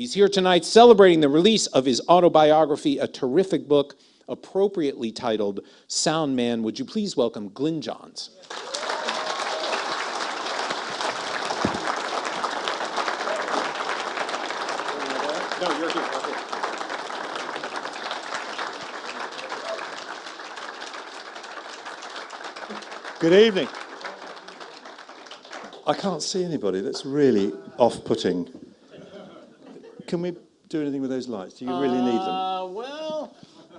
He's here tonight celebrating the release of his autobiography, a terrific book appropriately titled Sound Man. Would you please welcome Glyn Johns? No, you're here. Good evening. I can't see anybody. That's really off-putting. Can we do anything with those lights? Do you really need them? Well.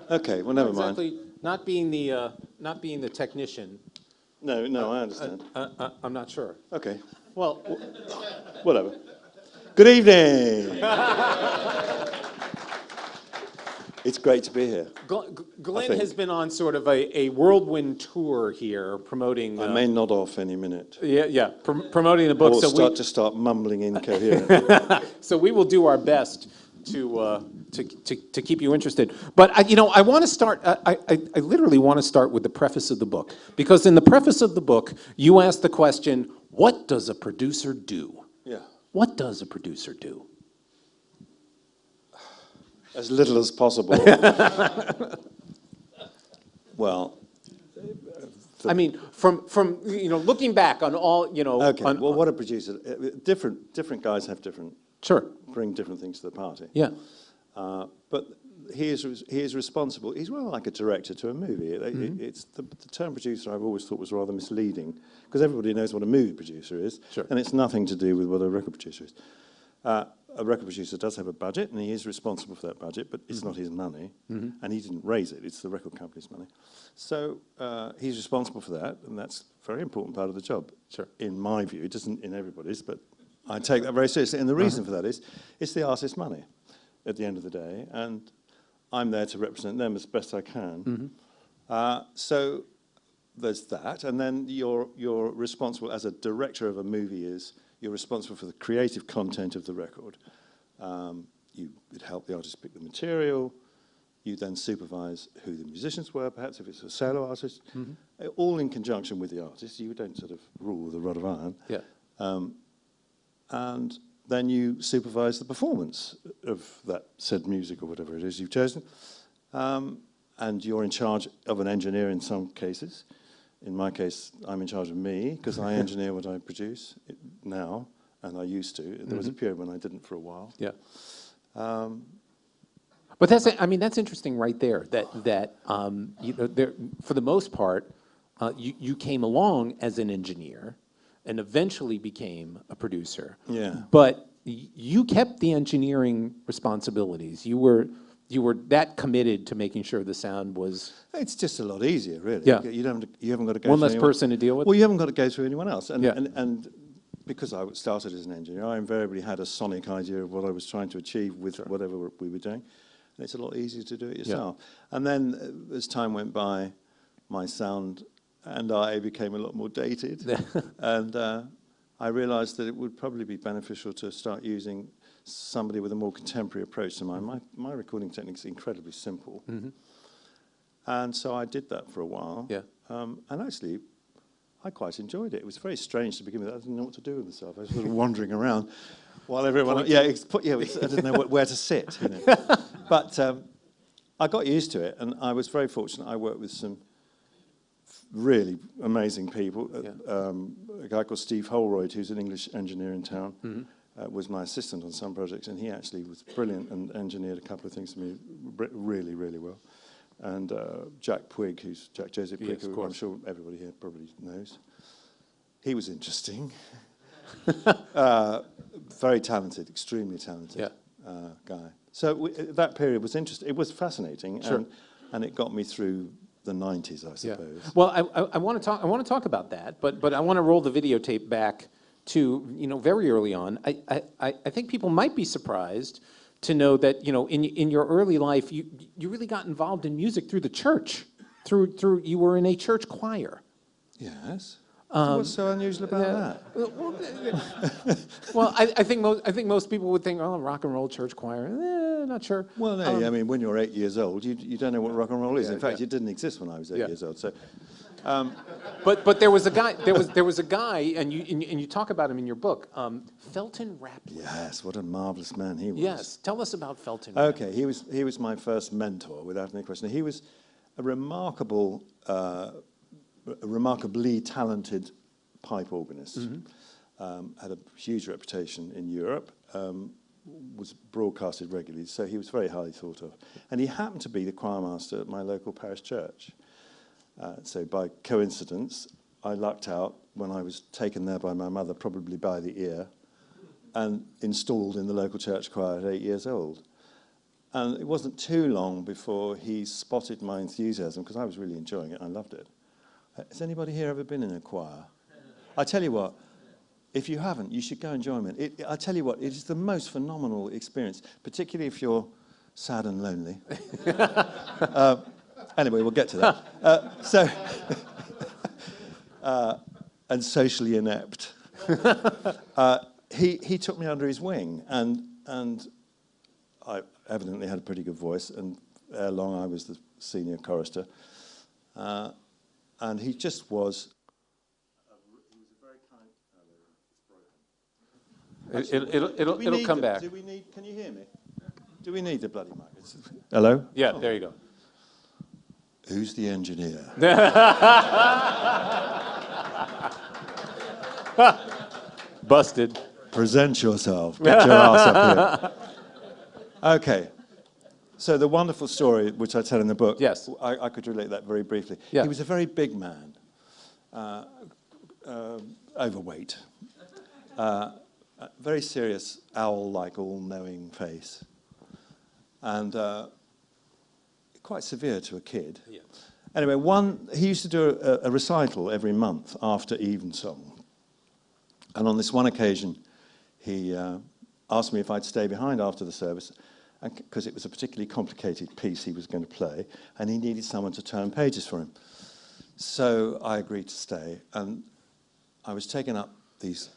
Okay. Well, never mind. Not being the technician. No, I understand. I'm not sure. Okay. Well, whatever. Good evening. It's great to be here. Glyn has been on sort of a whirlwind tour here, promoting. I may nod off any minute. Yeah, promoting the book. Or so start mumbling incoherently. So we will do our best to keep you interested. But I want to start. I literally want to start with the preface of the book, because in the preface of the book you ask the question, "What does a producer do?" Yeah. What does a producer do? As little as possible. Well, I mean, from looking back on all Okay. Well, what a producer. Different guys have different. Sure. Bring different things to the party. Yeah. But he is responsible. He's rather like a director to a movie. It's the term producer I've always thought was rather misleading, because everybody knows what a movie producer is, sure, and it's nothing to do with what a record producer is. A record producer does have a budget, and he is responsible for that budget, but it's not his money, and he didn't raise it. It's the record company's money. So he's responsible for that, and that's a very important part of the job, sure, in my view. It isn't in everybody's, but I take that very seriously. And the reason for that is it's the artist's money at the end of the day, and I'm there to represent them as best I can. So there's that, and then you're responsible as a director of a movie you're responsible for the creative content of the record. You would help the artist pick the material. You then supervise who the musicians were, perhaps if it's a solo artist, all in conjunction with the artist. You don't sort of rule with a rod of iron. Yeah. And then you supervise the performance of that said music or whatever it is you've chosen. And you're in charge of an engineer in some cases. In my case, I'm in charge of me, because I engineer what I produce now, and I used to. There was a period when I didn't for a while. Yeah. But that's interesting right there. That for the most part, you came along as an engineer, and eventually became a producer. Yeah. But you kept the engineering responsibilities. You were that committed to making sure the sound was. It's just a lot easier, really. Yeah. You haven't got to go. One through less person to deal with. Well, you haven't got to go through anyone else. And, yeah. and because I started as an engineer, I invariably had a sonic idea of what I was trying to achieve with whatever we were doing. And it's a lot easier to do it yourself. Yeah. And then as time went by, my sound and I became a lot more dated. And I realized that it would probably be beneficial to start using somebody with a more contemporary approach to mine. My recording technique is incredibly simple. And so I did that for a while. Yeah. And actually, I quite enjoyed it. It was very strange to begin with. I didn't know what to do with myself. I was sort of wandering around while everyone... I didn't know where to sit. But I got used to it, and I was very fortunate. I worked with some really amazing people. A guy called Steve Holroyd, who's an English engineer in town, was my assistant on some projects, and he actually was brilliant and engineered a couple of things for me really, really well. And Jack Joseph Puig, who I'm sure everybody here probably knows. He was interesting. Very talented, extremely talented guy. So that period was interesting. It was fascinating, and it got me through the 90s, I suppose. Yeah. Well, I want to talk about that, but I want to roll the videotape back to very early on. I think people might be surprised to know that in your early life you really got involved in music through the church, through you were in a church choir. Yes. What's so unusual about that? Well, I think most people would think, oh, rock and roll church choir. Not sure. Well, no, I mean, when you're 8 years old, you don't know what rock and roll is. In fact, it didn't exist when I was 8 years old. So But there was a guy. There was a guy, and you talk about him in your book, Felton Rapley. Yes, what a marvelous man he was. Yes, tell us about Felton. Okay, he was my first mentor, without any question. He was a remarkably talented pipe organist. Had a huge reputation in Europe. Was broadcasted regularly, so he was very highly thought of. And he happened to be the choir master at my local parish church. So by coincidence, I lucked out when I was taken there by my mother, probably by the ear, and installed in the local church choir at 8 years old. And it wasn't too long before he spotted my enthusiasm, because I was really enjoying it. I loved it. Has anybody here ever been in a choir? I tell you what, if you haven't, you should go and join me. I tell you what, it is the most phenomenal experience, particularly if you're sad and lonely. Anyway, we'll get to that. And socially inept. He took me under his wing, and I evidently had a pretty good voice, and ere long I was the senior chorister. And he just was... He was a very kind... It'll come back. Can you hear me? Do we need the bloody mic? Hello? Yeah, there you go. Who's the engineer? Busted. Present yourself. Get your ass up here. Okay. So the wonderful story, which I tell in the book, yes, I could relate that very briefly. Yeah. He was a very big man, overweight, very serious, owl-like, all-knowing face, and quite severe to a kid. Yeah. Anyway, he used to do a recital every month after evensong, and on this one occasion, he asked me if I'd stay behind after the service, because it was a particularly complicated piece he was going to play, and he needed someone to turn pages for him. So I agreed to stay, and I was taken up these...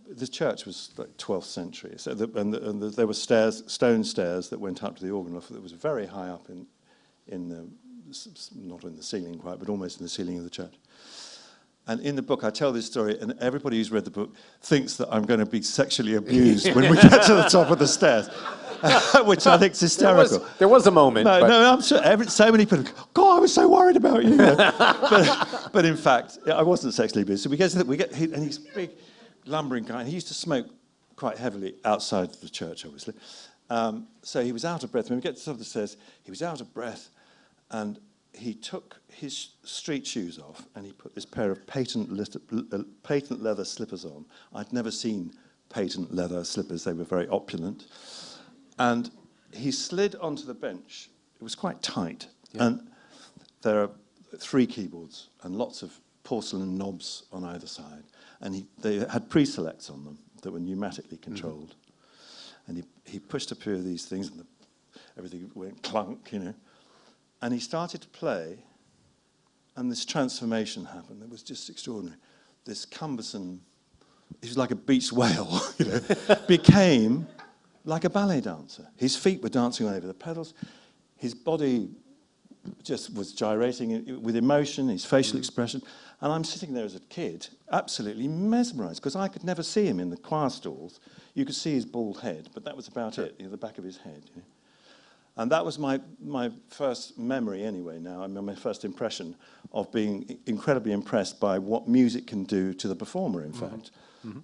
The church was like 12th century, so there were stone stairs that went up to the organ loft that was very high up in the... not in the ceiling quite, but almost in the ceiling of the church. And in the book, I tell this story, and everybody who's read the book thinks that I'm going to be sexually abused when we get to the top of the stairs, which I think is hysterical. There was a moment. No, I'm sure so many people, God, I was so worried about you. But in fact, I wasn't sexually abused. So and he's a big, lumbering guy, and he used to smoke quite heavily outside the church, obviously. So he was out of breath. When we get to the top of the stairs, he was out of breath, and he took his street shoes off and he put this pair of patent leather slippers on. I'd never seen patent leather slippers. They were very opulent. And he slid onto the bench. It was quite tight. Yeah. And there are 3 keyboards and lots of porcelain knobs on either side. And they had pre-selects on them that were pneumatically controlled. Mm-hmm. And he pushed a few of these things and everything went clunk, And he started to play, and this transformation happened. It was just extraordinary. This cumbersome, he was like a beached whale, became like a ballet dancer. His feet were dancing all over the pedals. His body just was gyrating with emotion, his facial expression. And I'm sitting there as a kid, absolutely mesmerised, because I could never see him in the choir stalls. You could see his bald head, but that was about it, the back of his head. And that was my first memory anyway now, my first impression of being incredibly impressed by what music can do to the performer, in fact,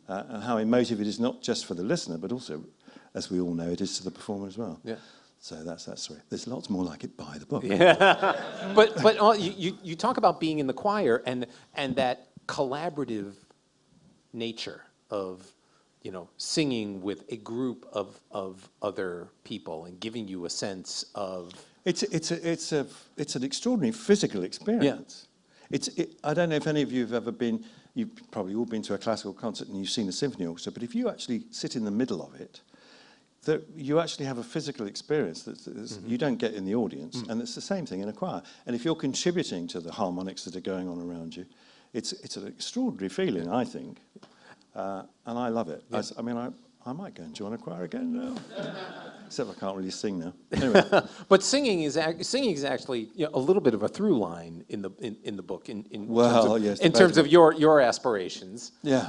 and how emotive it is not just for the listener, but also, as we all know, it is to the performer as well. Yeah. So that's that story. There's lots more like it. Buy the book. Yeah. but you talk about being in the choir and that collaborative nature of singing with a group of other people and giving you a sense of... It's an extraordinary physical experience. Yeah. I don't know if any of you have ever been... You've probably all been to a classical concert and you've seen a symphony orchestra, but if you actually sit in the middle of it, you actually have a physical experience that you don't get in the audience, and it's the same thing in a choir. And if you're contributing to the harmonics that are going on around you, it's an extraordinary feeling, I think. And I love it. Yeah. I might go and join a choir again now. Except I can't really sing now. Anyway. But singing is actually a little bit of a through line in the book in terms of your aspirations. Yeah.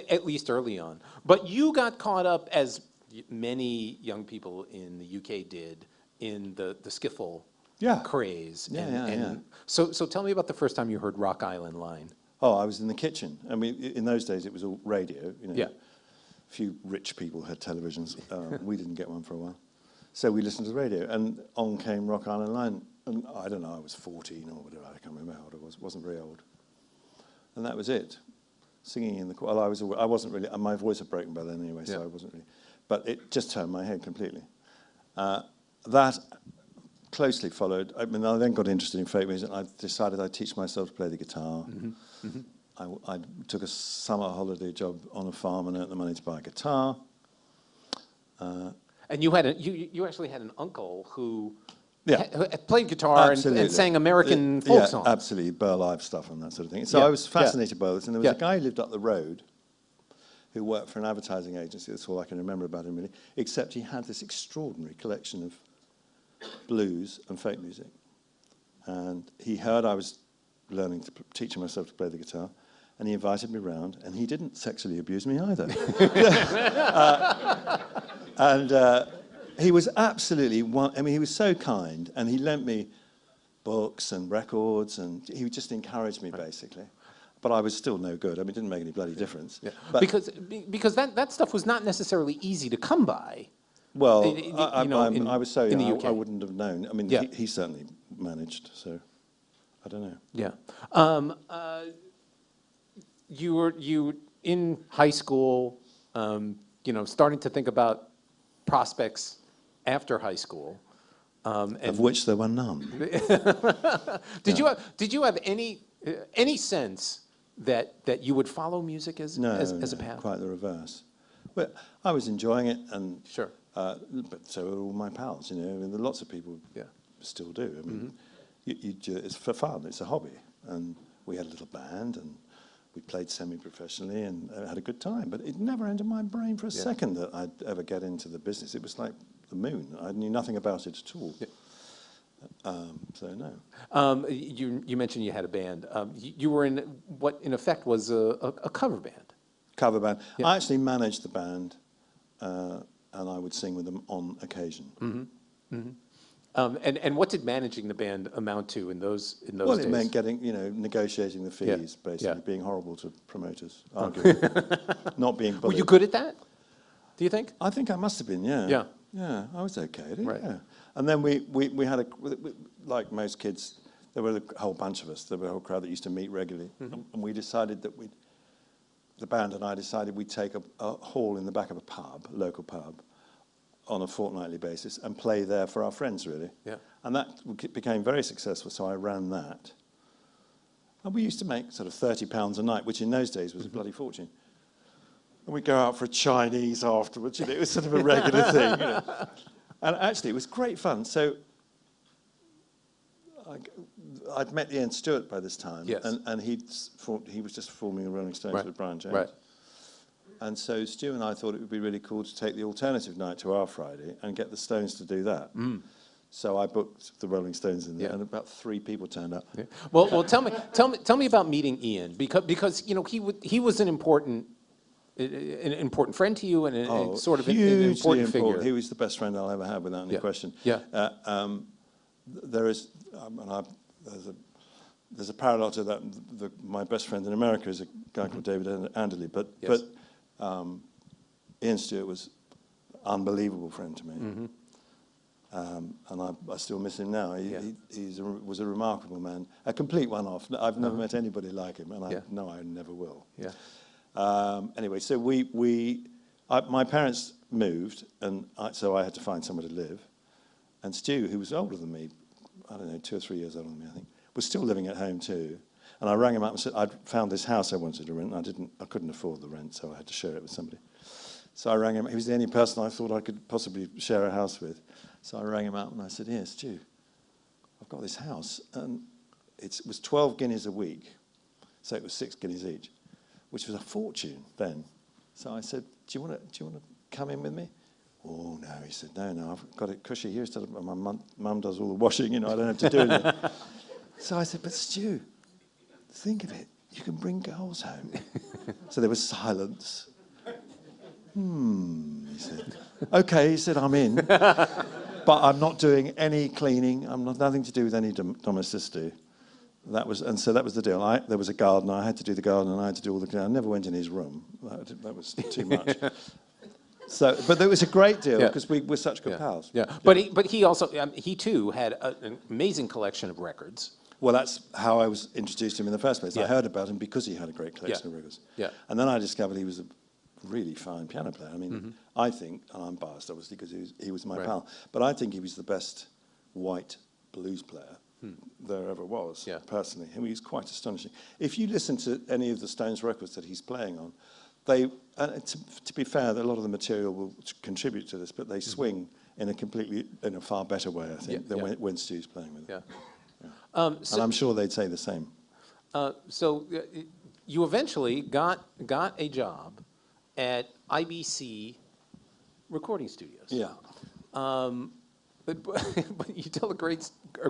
At least early on. But you got caught up, as many young people in the UK did, in the skiffle craze. Yeah. So tell me about the first time you heard Rock Island Line. Oh, I was in the kitchen. I mean, in those days it was all radio. Yeah. A few rich people had televisions. We didn't get one for a while. So we listened to the radio, and on came Rock Island Line. And I don't know, I was 14 or whatever, I can't remember how old I was. Wasn't very old. And that was it. Singing in the choir. I wasn't really, my voice had broken by then anyway, so I wasn't really. But it just turned my head completely. That closely followed. I mean, I then got interested in folk music. I decided I'd teach myself to play the guitar. I took a summer holiday job on a farm and earned the money to buy a guitar. And you actually had an uncle who played guitar and sang American folk songs. Absolutely, Burl Ives stuff and that sort of thing. So I was fascinated by this. And there was a guy who lived up the road who worked for an advertising agency. That's all I can remember about him, really. Except he had this extraordinary collection of blues and folk music. And he heard I was teaching myself to play the guitar, and he invited me round, and he didn't sexually abuse me either. He was absolutely he was so kind, and he lent me books and records, and he just encouraged me, basically. But I was still no good. I mean, it didn't make any bloody difference. Yeah. Because that stuff was not necessarily easy to come by. Well, I was so young, I wouldn't have known. I mean, he certainly managed, so I don't know. Yeah. You were in high school, starting to think about prospects after high school. Of which there were none. Did you have any sense that you would follow music as a path? Quite the reverse. Well, I was enjoying it, and sure. But so are all my pals. I mean, lots of people still do. I mean, it's for fun. It's a hobby, and we had a little band, and we played semi-professionally, and had a good time. But it never entered my brain for a second that I'd ever get into the business. It was like the moon. I knew nothing about it at all. Yeah. So no. You mentioned you had a band. You were in what, in effect, was a cover band. Cover band. Yeah. I actually managed the band, and I would sing with them on occasion. And what did managing the band amount to in those days? Well, it meant negotiating the fees, basically, being horrible to promoters, arguably, not being bullied. Were you good at that? Do you think? I think I must have been. Yeah. Yeah, I was okay at it. Right. Yeah. And then we had like most kids, there were a whole bunch of us. There were a whole crowd that used to meet regularly, and we decided that the band and I decided we'd take a hall in the back of a local pub, on a fortnightly basis, and play there for our friends, really. Yeah. And that became very successful, so I ran that. And we used to make sort of £30 a night, which in those days was a bloody fortune. And we'd go out for a Chinese afterwards, it was sort of a regular thing. And actually, it was great fun. So I'd met Ian Stewart by this time, and he was just forming the Rolling Stones with Brian Jones. Right. And so Stu and I thought it would be really cool to take the alternative night to our Friday and get the Stones to do that. So I booked the Rolling Stones in there, and about 3 people turned up. Yeah. Well, tell me about meeting Ian, because he was an important friend to you, and sort of an important figure. He was the best friend I'll ever have, without any question. Yeah. There's a parallel to that. My best friend in America is a guy called David Anderley, but Ian Stewart was an unbelievable friend to me, and I still miss him now. He was a remarkable man, a complete one-off. I've never met anybody like him, and I know I never will. Yeah. Anyway, so my parents moved, and so I had to find somewhere to live. And Stu, who was older than me, I don't know, 2 or 3 years older than me, I think, was still living at home too. And I rang him up and said I'd found this house I wanted to rent, and I couldn't afford the rent, so I had to share it with somebody. So I rang him. He was the only person I thought I could possibly share a house with. So I rang him up and I said, "Here, Stu, I've got this house, and it was 12 guineas a week, so it was 6 guineas each, which was a fortune then." So I said, "Do you want to come in with me?" Oh, no, he said, no, I've got it cushy here. Instead of my mum does all the washing, you know, I don't have to do anything. So I said, but Stu, think of it. You can bring girls home. So there was silence. He said. Okay, he said, I'm in. But I'm not doing any cleaning. I'm not nothing to do with any domesticity. So that was the deal. There was a gardener. I had to do the garden, and I had to do all the cleaning. I never went in his room. That was too much. So, but it was a great deal because we were such good pals. Yeah, but he also he too had an amazing collection of records. Well, that's how I was introduced to him in the first place. I heard about him because he had a great collection of records. Yeah. And then I discovered he was a really fine piano player. I mean, I think, and I'm biased obviously because he was my pal, but I think he was the best white blues player there ever was, personally. I mean, he's quite astonishing. If you listen to any of the Stones records that he's playing on, to be fair, a lot of the material will contribute to this, but they swing in a far better way, I think, than when Stu's playing with them. And I'm sure they'd say the same. So you eventually got a job at IBC Recording Studios. Yeah. But you tell a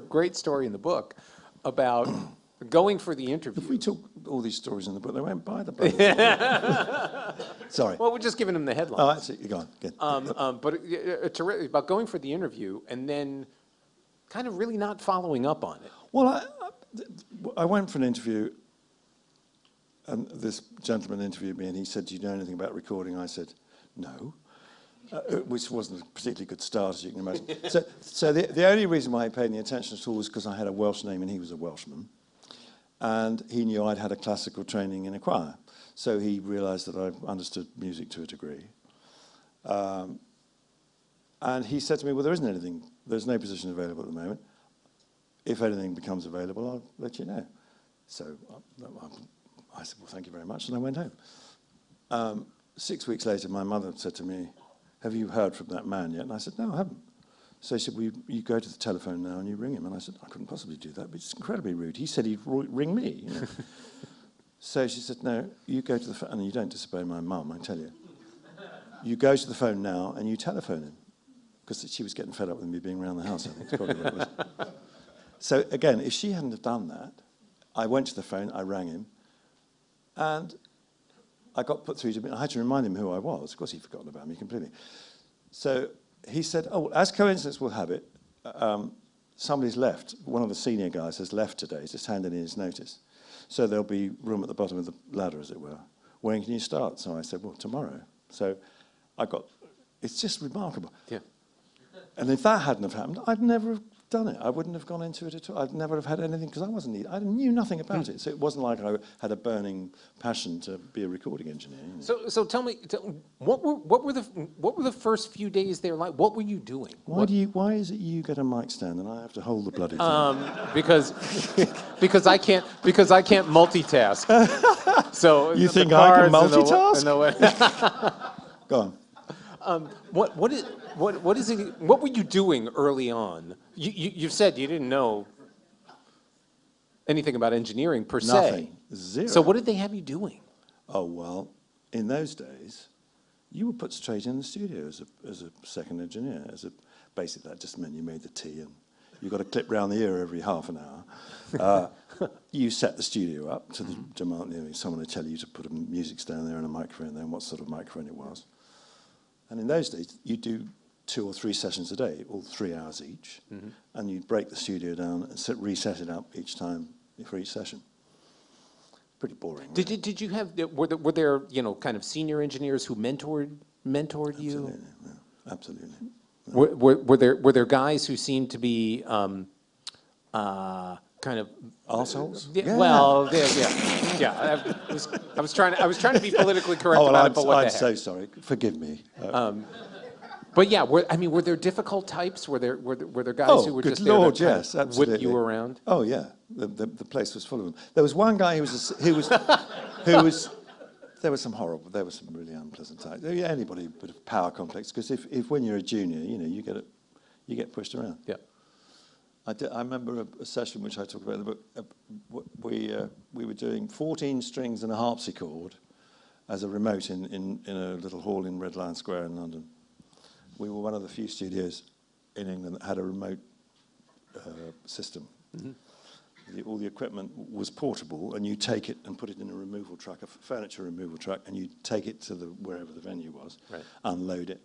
great story in the book about going for the interview. If we took all these stories in the book, they won't buy the book. Sorry. Well, we're just giving them the headlines. Oh, that's it. You're gone. Good. But about going for the interview and then kind of really not following up on it. Well, I went for an interview, and this gentleman interviewed me, and he said, "Do you know anything about recording?" I said, "No," which wasn't a particularly good start, as you can imagine. So the only reason why he paid any attention at all was because I had a Welsh name, and he was a Welshman, and he knew I'd had a classical training in a choir, so he realised that I understood music to a degree. And he said to me, "Well, there isn't anything. There's no position available at the moment. If anything becomes available, I'll let you know." So I said, "Well, thank you very much," and I went home. 6 weeks later, my mother said to me, "Have you heard from that man yet?" And I said, "No, I haven't." So she said, "Well, you go to the telephone now and you ring him." And I said, "I couldn't possibly do that, but it's incredibly rude. He said he'd ring me." You know? So she said, "No, you go to the phone," and you don't disobey my mum, I tell you. "You go to the phone now and you telephone him." Because she was getting fed up with me being around the house, I think is probably what it was. So again, if she hadn't have done that, I went to the phone, I rang him, and I got put through to me. I had to remind him who I was. Of course, he'd forgotten about me completely. So he said, "Oh, as coincidence will have it, somebody's left. One of the senior guys has left today. He's just handed in his notice. So there'll be room at the bottom of the ladder, as it were. When can you start?" So I said, "Well, tomorrow." So it's just remarkable. Yeah. And if that hadn't have happened, I'd never have done it. I wouldn't have gone into it at all. I'd never have had anything, because I knew nothing about it. So it wasn't like I had a burning passion to be a recording engineer. You know. So tell me, what were the first few days there like? What were you doing? Why is it you get a mic stand and I have to hold the bloody thing? Because I can't multitask. So you think I can multitask? Go on. What were you doing early on? You've said you didn't know anything about engineering per se. Nothing. Zero. So what did they have you doing? Oh, well, in those days, you were put straight in the studio as a second engineer. Basically, that just meant you made the tea and you got a clip round the ear every half an hour. You set the studio up to the demand. You know, someone would tell you to put a music stand there and a microphone there and what sort of microphone it was. And in those days, you do 2 or 3 sessions a day, all 3 hours each, and you'd break the studio down and reset it up each time for each session. Pretty boring. Really. Did you have were there kind of senior engineers who mentored you? Absolutely, yeah, absolutely. No. Were there guys who seemed to be kind of arseholes? Yeah. Well, yeah. I was trying to be politically correct about it, but what the heck? I'm so sorry. Forgive me. But yeah, were there difficult types? Were there guys who were just there to yes, absolutely. whip you around? Oh yeah, the place was full of them. There was one guy who was there were some really unpleasant types. Anybody with a power complex, because if when you're a junior, you get pushed around. Yeah. I remember a session which I talk about in the book. We were doing 14 strings and a harpsichord as a remote in a little hall in Red Lion Square in London. we were one of the few studios in England that had a remote system. All the equipment was portable, and you take it and put it in a removal truck, a furniture removal truck, and you take it to wherever the venue was, unload it,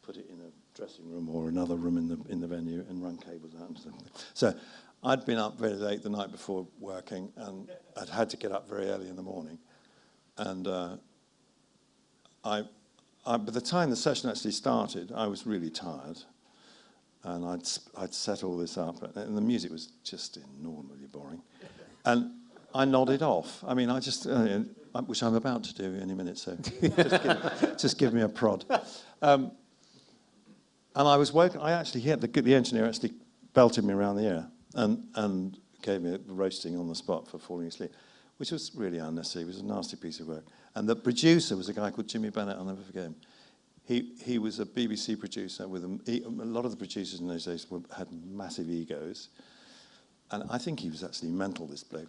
put it in a dressing room or another room in the venue, and run cables out and stuff. So I'd been up very late the night before working, and I'd had to get up very early in the morning, and by the time the session actually started, I was really tired. And I'd set all this up, and the music was just enormously boring. And I nodded off. I mean, which I'm about to do any minute, so just give me a prod. And I was woken. I actually heard the engineer actually belted me around the ear and gave me a roasting on the spot for falling asleep, which was really unnecessary. It was a nasty piece of work. And the producer was a guy called Jimmy Bennett. I'll never forget him. He was a BBC producer with a lot of the producers in those days had massive egos, and I think he was actually mental, this bloke.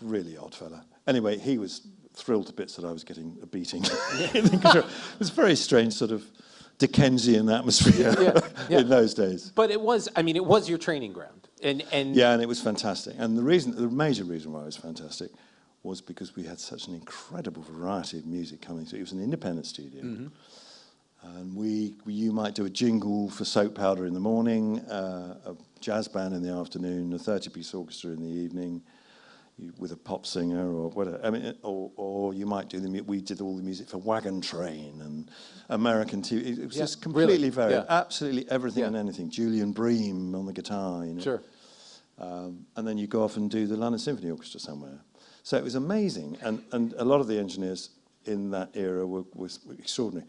Really odd fella. Anyway, he was thrilled to bits that I was getting a beating. It was a very strange sort of Dickensian atmosphere in those days. But it was your training ground, and yeah, and it was fantastic. And the major reason why it was fantastic was because we had such an incredible variety of music coming through. It was an independent studio. And you might do a jingle for Soap Powder in the morning, a jazz band in the afternoon, a 30-piece orchestra in the evening, with a pop singer or whatever. I mean, or you might do we did all the music for Wagon Train and American TV. It was just completely varied. Yeah. Absolutely everything and anything. Julian Bream on the guitar. You know? Sure. And then you go off and do the London Symphony Orchestra somewhere. So it was amazing, and a lot of the engineers in that era were extraordinary.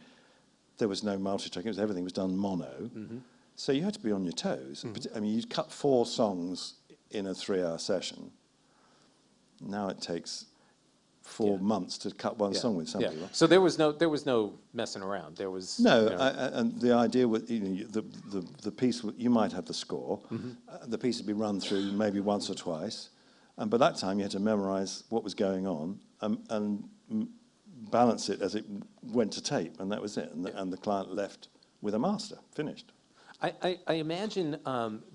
There was no multi-tracking; everything was done mono. So you had to be on your toes. I mean, you'd cut 4 songs in a 3-hour session. Now it takes 4 months to cut one song with some people. So there was no messing around. There was no, and the idea was the piece you might have the score. The piece would be run through maybe once or twice. And by that time, you had to memorize what was going on and balance it as it went to tape, and that was it. And the client left with a master, finished. I imagine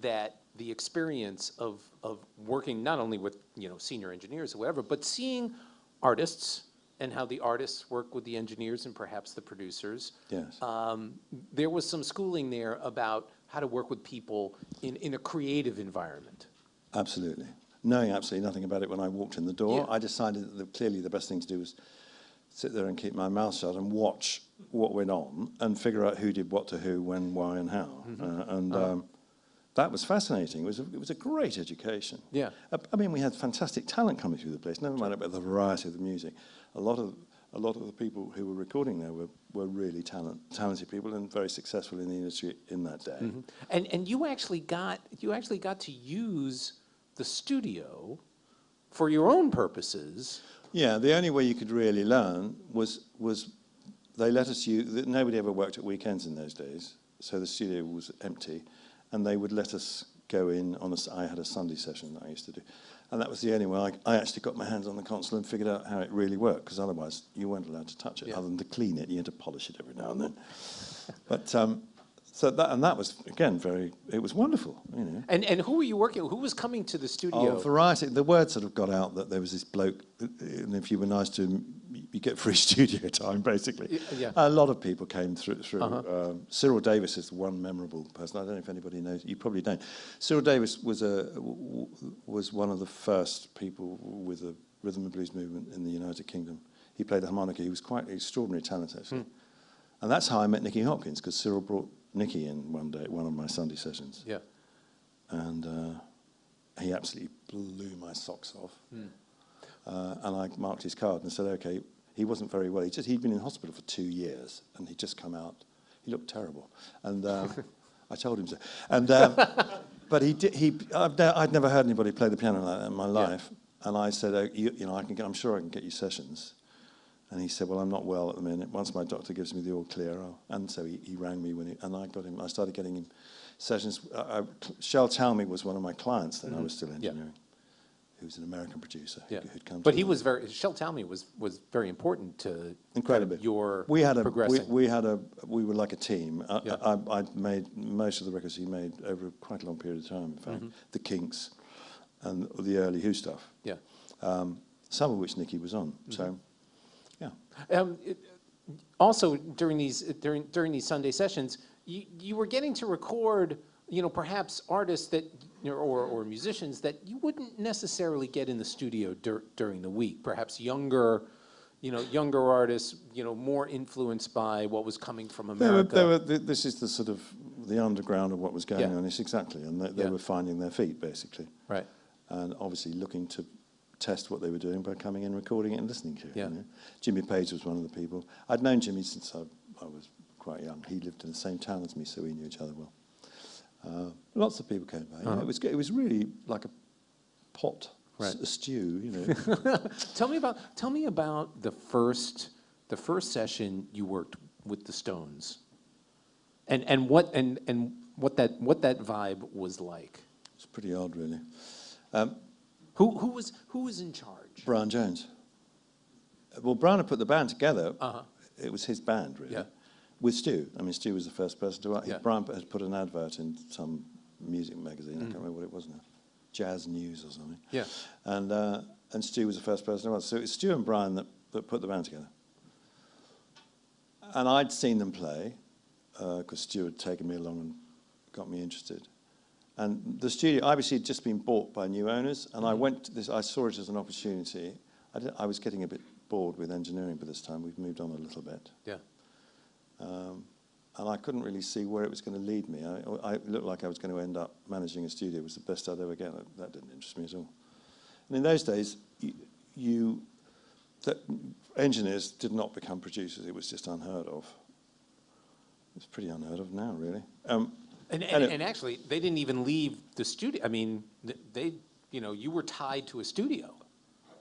that the experience of working not only with senior engineers or whatever, but seeing artists and how the artists work with the engineers and perhaps the producers. Yes. There was some schooling there about how to work with people in a creative environment. Absolutely. Knowing absolutely nothing about it when I walked in the door, I decided that clearly the best thing to do was sit there and keep my mouth shut and watch what went on and figure out who did what to who, when, why, and how. That was fascinating. It was a great education. Yeah. I mean, we had fantastic talent coming through the place. Never mind about the variety of the music. A lot of the people who were recording there were really talented people and very successful in the industry in that day. And you actually got to use the studio for your own purposes. Yeah, the only way you could really learn was they let us use. Nobody ever worked at weekends in those days, so the studio was empty, and they would let us go in on I had a Sunday session that I used to do, and that was the only way I actually got my hands on the console and figured out how it really worked, because otherwise you weren't allowed to touch it, other than to clean it. You had to polish it every now and then. But that was again it was wonderful, you know. And who were you working with? Who was coming to the studio? Oh, variety. The word sort of got out that there was this bloke, and if you were nice to him, you get free studio time, basically. Yeah. A lot of people came through. Cyril Davis is one memorable person. I don't know if anybody knows. You probably don't. Cyril Davis was one of the first people with the rhythm and blues movement in the United Kingdom. He played the harmonica. He was quite extraordinary talent, actually. And that's how I met Nicky Hopkins, because Cyril brought Nicky in one day at one of my Sunday sessions. Yeah. And he absolutely blew my socks off. And I marked his card and said, okay, he wasn't very well. He'd been in hospital for 2 years, and he'd just come out. He looked terrible. And I told him so. And but I'd never heard anybody play the piano like that in my life. Yeah. And I said, I'm sure I can get you sessions. And he said, well, I'm not well at the minute. Once my doctor gives me the all clear, and so he rang me and I got him. I started getting him sessions. Shell Talmy was one of my clients then. I was still engineering. who's an American producer who'd come. But he was very. Shel Talmy was very important to incredibly your progressing. We were like a team. I made most of the records he made over quite a long period of time. In fact, the Kinks and the early Who stuff. Yeah. Some of which Nicky was on. So, yeah. Also, during these Sunday sessions, you were getting to record, perhaps artists that, or musicians that you wouldn't necessarily get in the studio during the week. Perhaps younger artists, more influenced by what was coming from America. This is the sort of the underground of what was going on. It's exactly, and they were finding their feet basically. Right. And obviously looking to test what they were doing by coming in, recording it and listening to it. Yeah. Jimmy Page was one of the people. I'd known Jimmy since I was quite young. He lived in the same town as me, so we knew each other well. Lots of people came by. It was really like a pot, a stew. Tell me about the first session you worked with the Stones, and what that vibe was like. It's pretty odd, really. Who was in charge? Brian Jones. Well, Brian had put the band together. It was his band, really. Yeah. With Stu. I mean, Stu was the first person to write. Yeah. Brian had put an advert in some music magazine. I can't remember what it was now. Jazz News or something. Yeah. And Stu was the first person to write. So it was Stu and Brian that put the band together. And I'd seen them play because Stu had taken me along and got me interested. And the studio, IBC, had just been bought by new owners, and I went to this. I saw it as an opportunity. I was getting a bit bored with engineering by this time. We've moved on a little bit. Yeah. And I couldn't really see where it was going to lead me. I looked like I was going to end up managing a studio. It was the best I'd ever get. That didn't interest me at all. And in those days, engineers did not become producers. It was just unheard of. It's pretty unheard of now, really. And actually, they didn't even leave the studio. I mean, you were tied to a studio.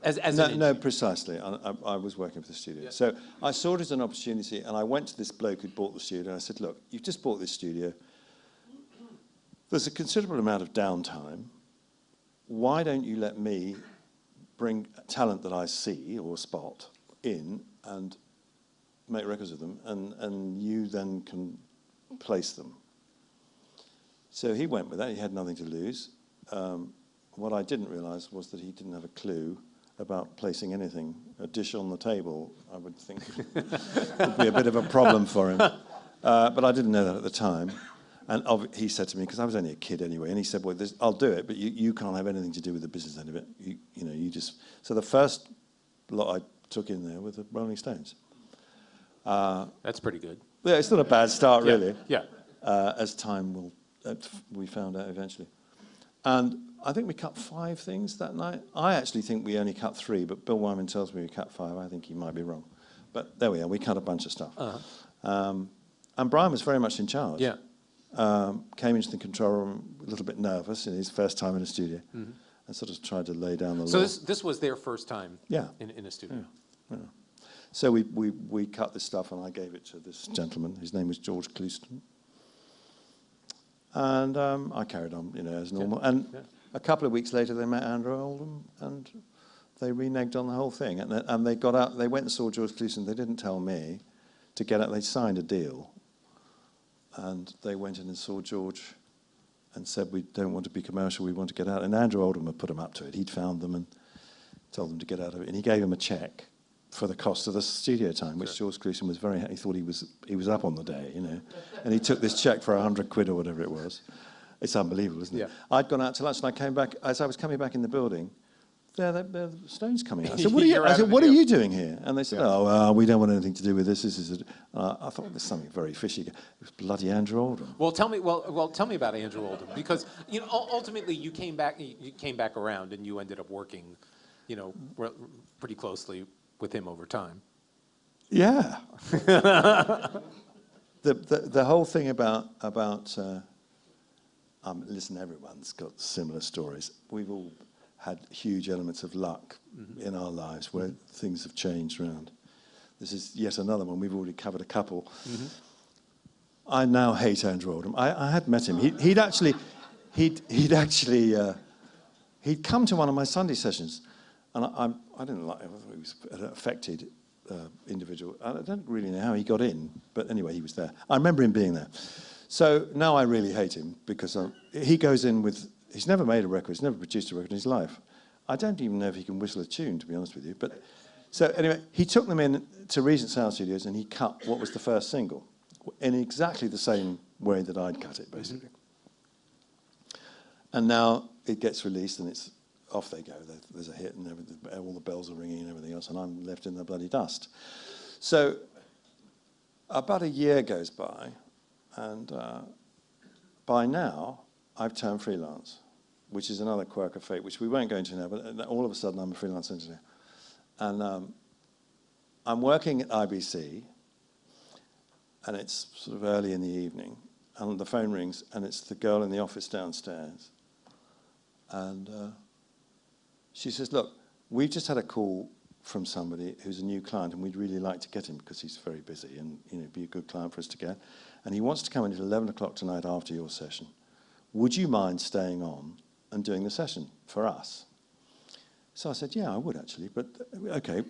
No, precisely. I was working for the studio. Yeah. So I saw it as an opportunity, and I went to this bloke who'd bought the studio, and I said, look, you've just bought this studio. There's a considerable amount of downtime. Why don't you let me bring talent that I see or spot in and make records of them, and you then can place them. So he went with that. He had nothing to lose. What I didn't realise was that he didn't have a clue about placing anything. A dish on the table, I would think, would be a bit of a problem for him. But I didn't know that at the time. And he said to me, because I was only a kid anyway, and he said, well, I'll do it, but you can't have anything to do with the business end of it. You just... So the first lot I took in there were the Rolling Stones. That's pretty good. Yeah, it's not a bad start, really. Yeah. As time will... we found out eventually. And I think we cut 5 things that night. I actually think we only cut 3, but Bill Wyman tells me we cut 5. I think he might be wrong. But there we are. We cut a bunch of stuff. And Brian was very much in charge. Yeah. Came into the control room a little bit nervous in his first time in a studio, and sort of tried to lay down the law. So this was their first time in a studio. Yeah. So we cut this stuff, and I gave it to this gentleman. His name was George Clouston. And I carried on, as normal. And a couple of weeks later, they met Andrew Oldham, and they reneged on the whole thing. And they got out. They went and saw George Clouston. They didn't tell me to get out. They signed a deal, and they went in and saw George, and said, "We don't want to be commercial. We want to get out." And Andrew Oldham had put them up to it. He'd found them and told them to get out of it. And he gave them a cheque for the cost of the studio time, which George Clouston was very happy. He thought he was up on the day, and he took this cheque for 100 quid or whatever it was. It's unbelievable, isn't it? Yeah. I'd gone out to lunch, and I came back. As I was coming back in the building, there the Stones coming out. I said, "What are you doing here?" And they said, we don't want anything to do with this. This is I thought there's something very fishy. It was bloody Andrew Oldham. Well, tell me about Andrew Oldham, because ultimately you came back around, and you ended up working, pretty closely with him over time. Yeah. The whole thing about listen, everyone's got similar stories. We've all had huge elements of luck in our lives where things have changed around. This is yet another one. We've already covered a couple. I now hate Andrew Oldham. I had met him. He'd actually he'd come to one of my Sunday sessions, and I didn't like him. I thought he was an affected individual. I don't really know how he got in, but anyway, he was there. I remember him being there. So now I really hate him because he goes in with, he's never made a record, he's never produced a record in his life. I don't even know if he can whistle a tune, to be honest with you. But so anyway, he took them in to Regent Sound Studios and he cut what was the first single in exactly the same way that I'd cut it, basically. And now it gets released and it's off they go. There's a hit and all the bells are ringing and everything else, and I'm left in the bloody dust. So about a year goes by, and by now I've turned freelance, which is another quirk of fate, which we won't go into now, but all of a sudden I'm a freelance engineer. And I'm working at IBC, and it's sort of early in the evening, and the phone rings, and it's the girl in the office downstairs. And she says, look, we've just had a call from somebody who's a new client, and we'd really like to get him because he's very busy and be a good client for us to get. And he wants to come in at 11 o'clock tonight after your session. Would you mind staying on and doing the session for us? So I said, yeah, I would actually, but okay.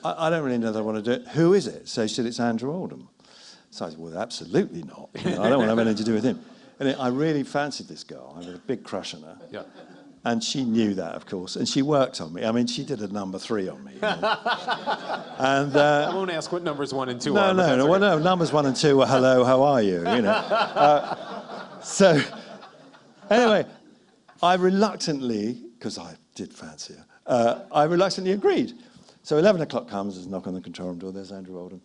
I don't really know that I want to do it. Who is it? So she said, it's Andrew Oldham. So I said, well, absolutely not. I don't want to have anything to do with him. And I really fancied this girl. I had a big crush on her. Yeah. And she knew that, of course, and she worked on me. I mean, she did a number 3 on me. And I won't ask what numbers 1 and 2 are. No, numbers 1 and 2 were hello, how are you? So anyway, I reluctantly, because I did fancy her, I reluctantly agreed. So 11 o'clock comes, there's a knock on the control room door. There's Andrew Oldham.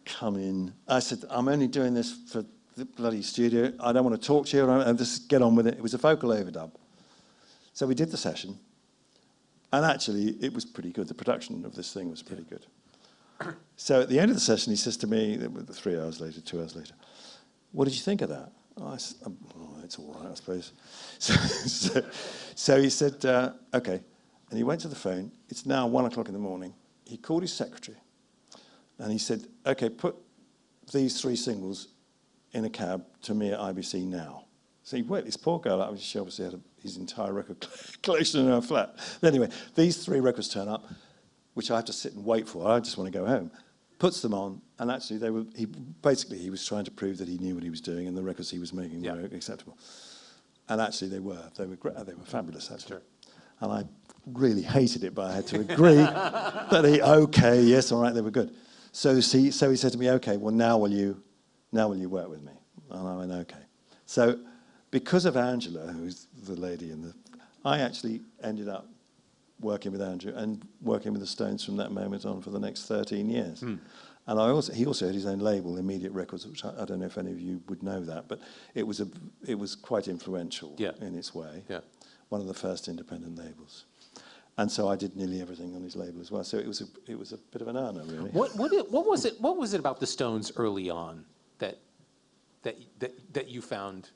Come in. I said, I'm only doing this for the bloody studio. I don't want to talk to you. I just get on with it. It was a vocal overdub. So we did the session, and actually it was pretty good. The production of this thing was pretty good. So at the end of the session, he says to me, 3 hours later, 2 hours later, what did you think of that? I said, oh, it's all right, I suppose. So he said, okay. And he went to the phone. It's now 1 o'clock in the morning. He called his secretary, and he said, okay, put these 3 singles in a cab to me at IBC now. So he woke this poor girl up. She obviously had his entire record collection in her flat. But anyway, these 3 records turn up, which I have to sit and wait for. I just want to go home. Puts them on, and actually he was trying to prove that he knew what he was doing, and the records he was making were acceptable. And actually they were great. They were fabulous, actually. Sure. And I really hated it, but I had to agree that okay, yes, all right, they were good. So he said to me, okay, well now will you work with me? And I went, okay. So because of Angela, who's the lady I actually ended up working with Andrew and working with the Stones from that moment on for the next 13 years. Mm. And he also had his own label, Immediate Records, which I don't know if any of you would know that, but it was quite influential in its way. Yeah. One of the first independent labels. And so I did nearly everything on his label as well. So it was a bit of an honor, really. What was it about the Stones early on that you found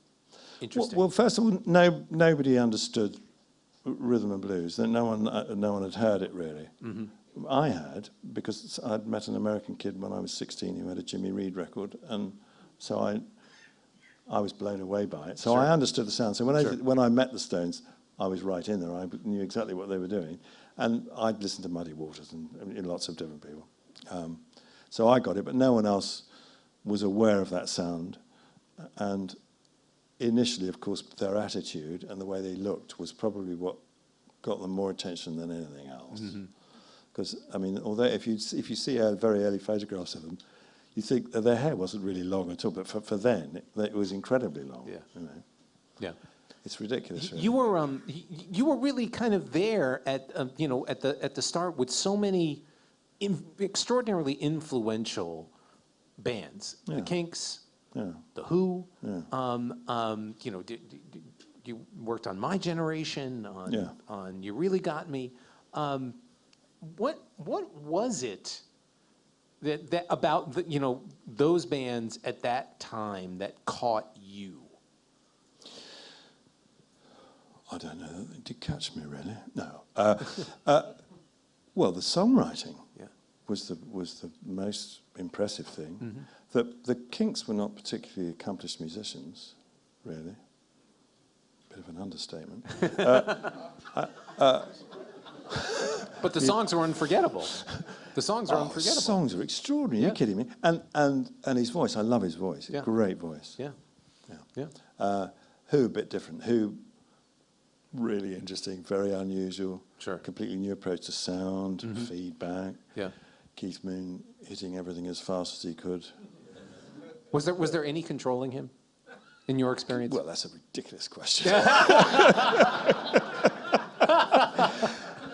interesting? Well, first of all, nobody understood rhythm and blues. That no one had heard it really. Mm-hmm. I had, because I'd met an American kid when I was 16 who had a Jimmy Reed record, and so I was blown away by it. So I understood the sound. So when I met the Stones, I was right in there. I knew exactly what they were doing. And I'd listened to Muddy Waters and lots of different people. So I got it, but no one else was aware of that sound. And initially, of course, their attitude and the way they looked was probably what got them more attention than anything else. Because, I mean, although if you see very early photographs of them, you think that their hair wasn't really long at all, but for then, it was incredibly long. Yeah. You know? Yeah. It's ridiculous. Really. You were really kind of there at the start with so many extraordinarily influential bands. Yeah. The Kinks, The Who. Yeah. You worked on My Generation, on You Really Got Me. What was it that about those bands at that time that caught you? I don't know. It did catch me, really. No. Well, the songwriting was the most impressive thing. Mm-hmm. The Kinks were not particularly accomplished musicians, really. bit of an understatement. But the songs are unforgettable. The songs are unforgettable. The songs are extraordinary. Yeah. Are you kidding me? And his voice, I love his voice. Yeah. Great voice. Yeah. Yeah. Who, a bit different. Who, really interesting, very unusual. Sure. Completely new approach to sound, feedback. Yeah. Keith Moon hitting everything as fast as he could. Was there any controlling him, in your experience? Well, that's a ridiculous question.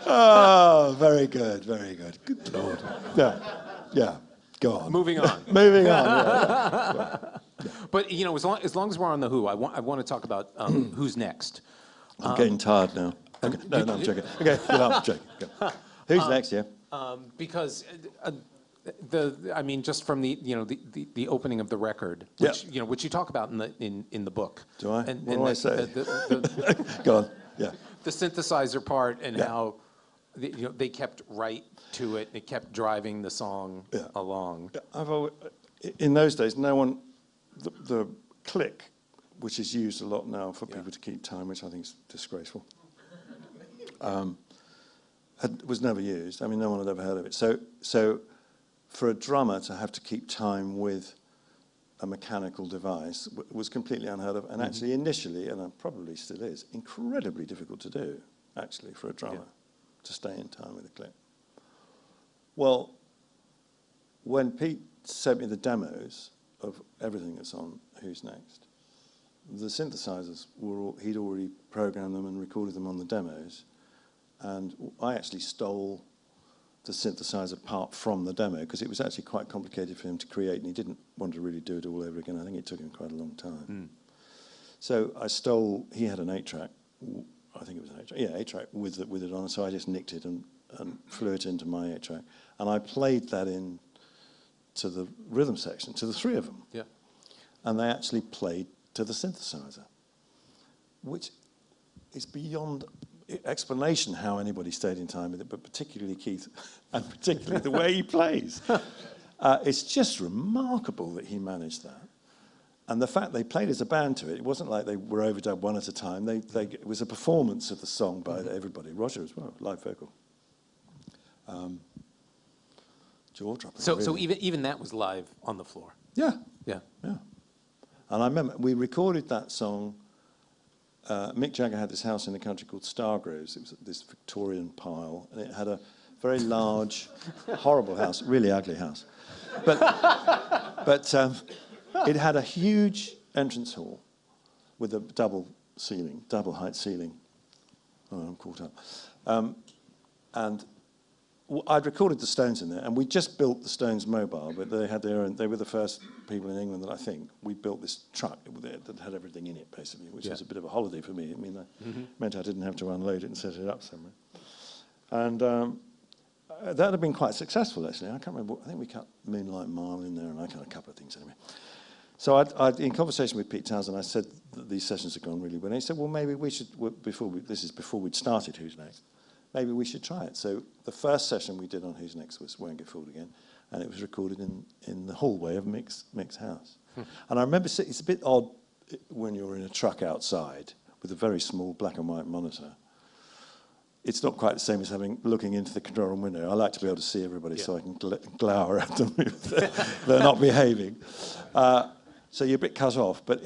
Oh, very good, very good. Good Lord. Yeah. Go on. Moving on. Moving on. Yeah. But you know, as long as we're on the Who, I want to talk about who's next. I'm getting tired now. Okay. No, I'm joking. Okay, I'm joking. Go. Who's next? Yeah. Because I mean, just from the opening of the record, which which you talk about in the book. Do I? And, what and do I say? Go on. Yeah. The synthesizer part and how they kept right to it. It kept driving the song along. I've always, in those days, no one, the click, which is used a lot now for people to keep time, which I think is disgraceful, was never used. I mean, no one had ever heard of it. So for a drummer to have to keep time with a mechanical device was completely unheard of. And actually, initially, and it probably still is, incredibly difficult to do, actually, for a drummer to stay in time with the click. Well, when Pete sent me the demos of everything that's on Who's Next, the synthesizers he'd already programmed them and recorded them on the demos, and I actually stole the synthesizer part from the demo because it was actually quite complicated for him to create, and he didn't want to really do it all over again. I think it took him quite a long time. So I stole. He had an 8-track. I think it was an 8-track. Yeah, 8-track with it on. So I just nicked it and flew it into my 8-track, and I played that in to the rhythm section, to the three of them. Yeah. And they actually played to the synthesizer, which is beyond explanation how anybody stayed in time with it, but particularly Keith, and particularly the way he plays. It's just remarkable that he managed that. And the fact they played as a band to it, it wasn't like they were overdubbed one at a time. It was a performance of the song by everybody. Roger as well, live vocal. Jaw dropping. So even that was live on the floor. Yeah. Yeah. Yeah. And I remember we recorded that song. Mick Jagger had this house in the country called Stargroves. It was this Victorian pile, and it had a very large, horrible house, really ugly house. But it had a huge entrance hall with a double height ceiling. Oh, I'm caught up. And I'd recorded the Stones in there, and we just built the Stones mobile, but they had their own. They were the first people in England that I think we built this truck that had everything in it, basically, which was a bit of a holiday for me. I mean, that meant I didn't have to unload it and set it up somewhere. And that had been quite successful, actually. I can't remember. I think we cut Moonlight Mile in there, and I cut a couple of things anyway. So I'd in conversation with Pete Townsend, I said that these sessions had gone really well. And he said, well, maybe we should, this is before we'd started Who's Next, maybe we should try it. So the first session we did on Who's Next was Won't Get Fooled Again, and it was recorded in the hallway of Mick's house. And I remember, it's a bit odd when you're in a truck outside with a very small black and white monitor. It's not quite the same as looking into the control room window. I like to be able to see everybody so I can glower at them if they're not behaving. So you're a bit cut off, but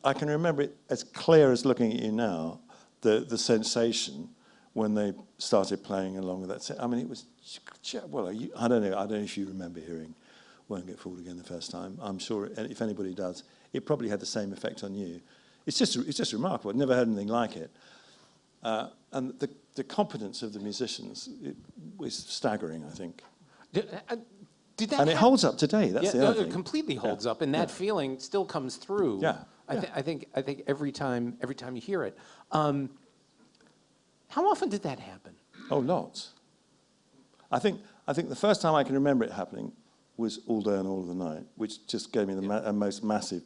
I can remember it as clear as looking at you now, the sensation when they started playing along with that. I mean, it was, well, I don't know if you remember hearing Won't Get Fooled Again the first time. I'm sure if anybody does, it probably had the same effect on you. It's just remarkable. I'd never heard anything like it. And the competence of the musicians was staggering, I think. And it holds up today. That's the other thing. It completely holds up, and that feeling still comes through. Yeah. I think every time you hear it. How often did that happen? Oh, lots. I think the first time I can remember it happening was All Day and All of the Night, which just gave me the most massive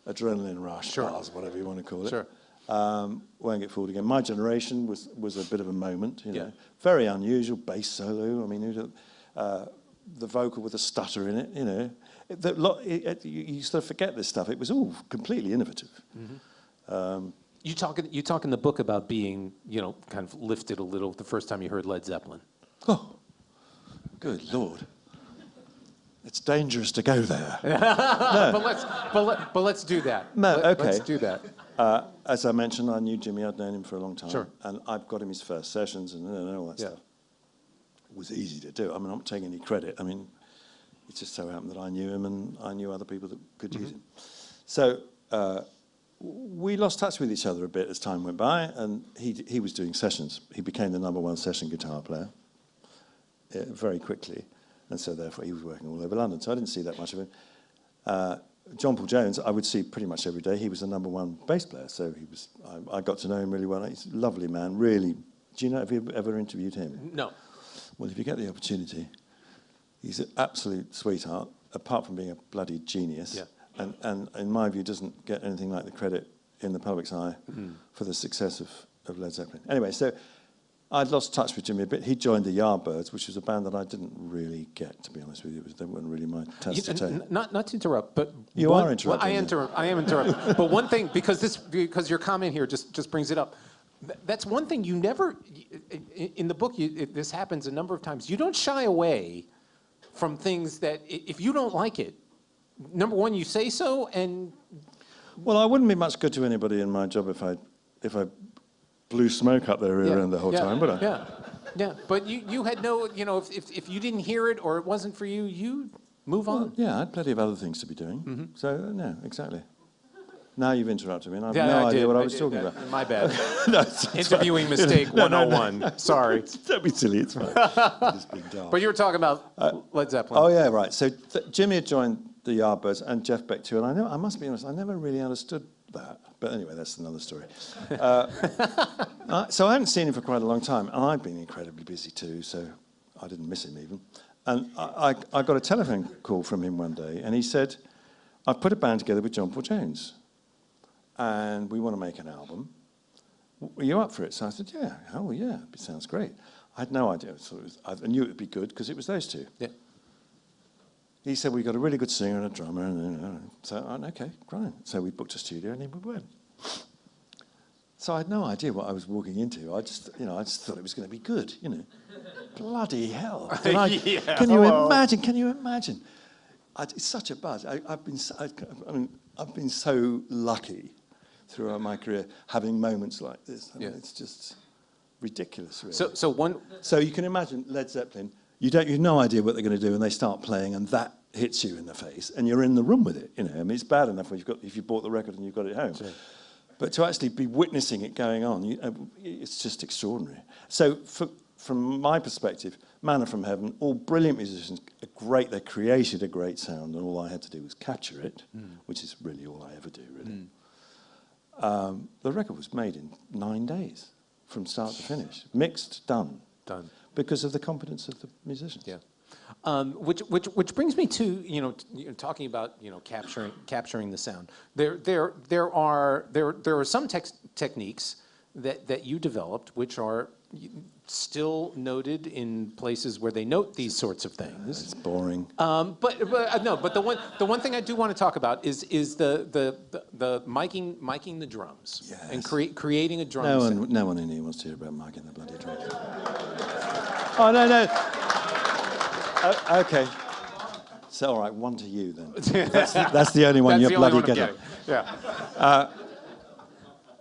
adrenaline rush, buzz, whatever you want to call it. Sure. Won't Get Fooled Again. My Generation was a bit of a moment, you know. Very unusual, bass solo. I mean, the vocal with a stutter in it, you know. You sort of forget this stuff. It was all completely innovative. You talk in the book about being, kind of lifted a little the first time you heard Led Zeppelin. Oh, good Lord. It's dangerous to go there. But let's do that. No, okay. Let's do that. As I mentioned, I knew Jimmy. I'd known him for a long time. Sure. And I've got him his first sessions and all that stuff. It was easy to do. I mean, I'm not taking any credit. I mean, it just so happened that I knew him and I knew other people that could use him. So we lost touch with each other a bit as time went by, and he was doing sessions. He became the #1 session guitar player very quickly, and so therefore he was working all over London. So I didn't see that much of him. John Paul Jones, I would see pretty much every day. He was the #1 bass player, so I got to know him really well. He's a lovely man, really. Do you know, have you ever interviewed him? No. Well, if you get the opportunity, he's an absolute sweetheart, apart from being a bloody genius. Yeah. And in my view, doesn't get anything like the credit in the public's eye for the success of Led Zeppelin. Anyway, so I'd lost touch with Jimmy a bit. He joined the Yardbirds, which was a band that I didn't really get, to be honest with you. They weren't really my taste to take. Not to interrupt, but you are interrupting. I am interrupting. But one thing, because your comment here just brings it up. That's one thing you never, in the book, this happens a number of times. You don't shy away from things that, if you don't like it, number one, you say so, and... Well, I wouldn't be much good to anybody in my job if I blew smoke up their rear end the whole time, would I? Yeah. But you had no, if you didn't hear it or it wasn't for you, you move on. Yeah, I had plenty of other things to be doing. So, no, exactly. Now you've interrupted me, and I have I idea did. what I was talking about. My bad. No, Interviewing mistake 101. No. Sorry. Don't be silly, it's fine. Just being daft. But you were talking about Led Zeppelin. Oh, yeah, right. So Jimmy had joined the Yardbirds and Jeff Beck too, and I must be honest, I never really understood that. But anyway, that's another story. So I hadn't seen him for quite a long time, and I'd been incredibly busy too, so I didn't miss him even. And I got a telephone call from him one day, and he said, I've put a band together with John Paul Jones, and we want to make an album. Are you up for it? So I said, yeah. Oh, yeah, it sounds great. I had no idea. I knew it would be good because it was those two. Yeah. He said, we've got a really good singer and a drummer. And so, okay, great. So we booked a studio and then we went. So I had no idea what I was walking into. I just thought it was going to be good, Bloody hell. Can you imagine? It's such a buzz. I've been so lucky throughout my career having moments like this. I mean, it's just ridiculous, really. So you can imagine Led Zeppelin. You've no idea what they're going to do, and they start playing, and that hits you in the face, and you're in the room with it. I mean, it's bad enough if you bought the record and you've got it home, sure. But to actually be witnessing it going on, it's just extraordinary. So from my perspective, Manna from Heaven, all brilliant musicians, great. They created a great sound, and all I had to do was capture it, which is really all I ever do, really. The record was made in 9 days, from start to finish, mixed, done. Because of the competence of the musicians. Yeah, which brings me to talking about capturing the sound. There are some techniques that you developed which are still noted in places where they note these sorts of things. It's boring. But the one thing I do want to talk about is the miking the drums. Yes. And creating a drum sound. No one in here wants to hear about miking the bloody drums. Oh, no. Okay. So, all right, one to you then. That's the only one you're bloody getting. Yeah.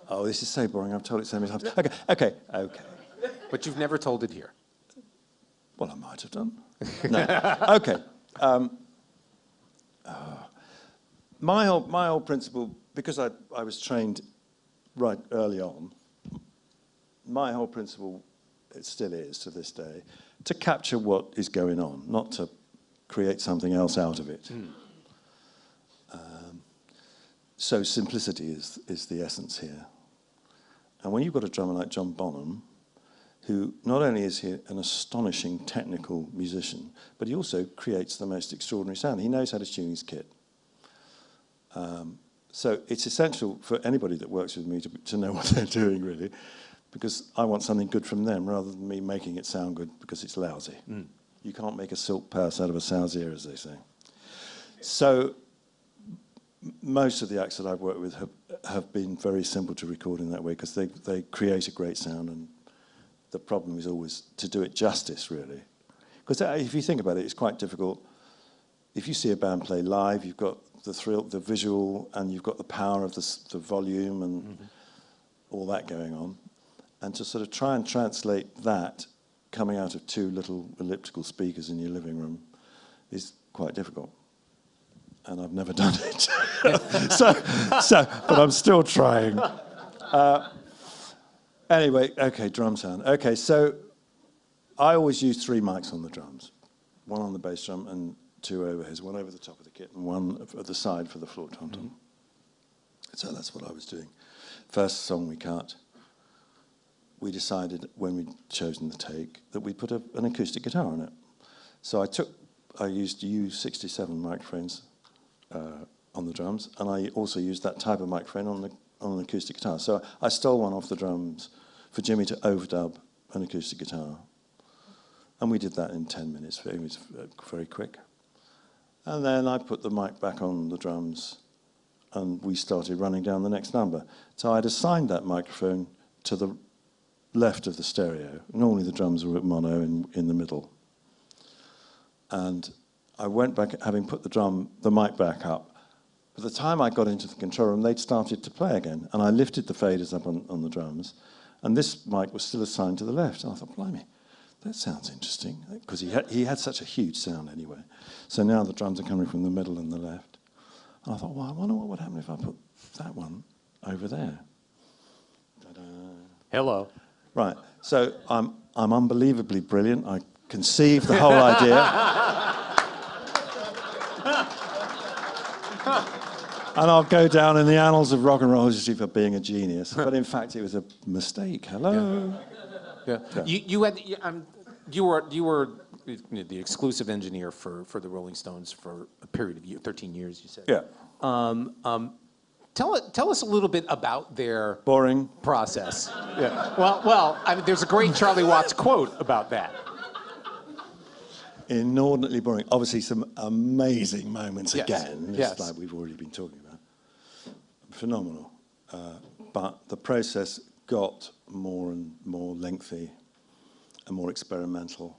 Oh, this is so boring. I've told it so many times. Okay. But you've never told it here. Well, I might have done. No. Okay. My whole principle, because I was trained right early on, my whole principle, it still is to this day, to capture what is going on, not to create something else out of it. So simplicity is the essence here. And when you've got a drummer like John Bonham, who not only is he an astonishing technical musician, but he also creates the most extraordinary sound. He knows how to tune his kit. So it's essential for anybody that works with me to know what they're doing, really, because I want something good from them rather than me making it sound good because it's lousy. You can't make a silk purse out of a sow's ear, as they say. So most of the acts that I've worked with have been very simple to record in that way because they create a great sound, and the problem is always to do it justice, really. Because if you think about it, it's quite difficult. If you see a band play live, you've got the thrill, the visual, and you've got the power of the volume and all that going on. And to sort of try and translate that coming out of two little elliptical speakers in your living room is quite difficult. And I've never done it. But I'm still trying. Anyway, okay, drum sound. Okay, so I always use 3 mics on the drums. 1 on the bass drum and 2 overheads, 1 over the top of the kit and 1 at the side for the floor tom-tom. So that's what I was doing. First song we cut, we decided when we'd chosen the take that we'd put an acoustic guitar on it. So I used U67 microphones on the drums, and I also used that type of microphone on an acoustic guitar. So I stole one off the drums for Jimmy to overdub an acoustic guitar. And we did that in 10 minutes. It was very quick. And then I put the mic back on the drums, and we started running down the next number. So I'd assigned that microphone to the left of the stereo. Normally the drums were at mono in the middle. And I went back, having put the mic back up. By the time I got into the control room, they'd started to play again. And I lifted the faders up on the drums. And this mic was still assigned to the left. And I thought, blimey, that sounds interesting. Because he had such a huge sound anyway. So now the drums are coming from the middle and the left. And I thought, well, I wonder what would happen if I put that one over there. Ta-da. Hello. Right. So I'm unbelievably brilliant. I conceived the whole idea. And I'll go down in the annals of rock and roll history for being a genius. But in fact, it was a mistake. Hello. Yeah. You were the exclusive engineer for the Rolling Stones for a period of 13 years. You said. Yeah. Tell us a little bit about their boring process. Yeah. Well, I mean, there's a great Charlie Watts quote about that. Inordinately boring. Obviously, some amazing moments again, yes. like we've already been talking about. Phenomenal. But the process got more and more lengthy and more experimental.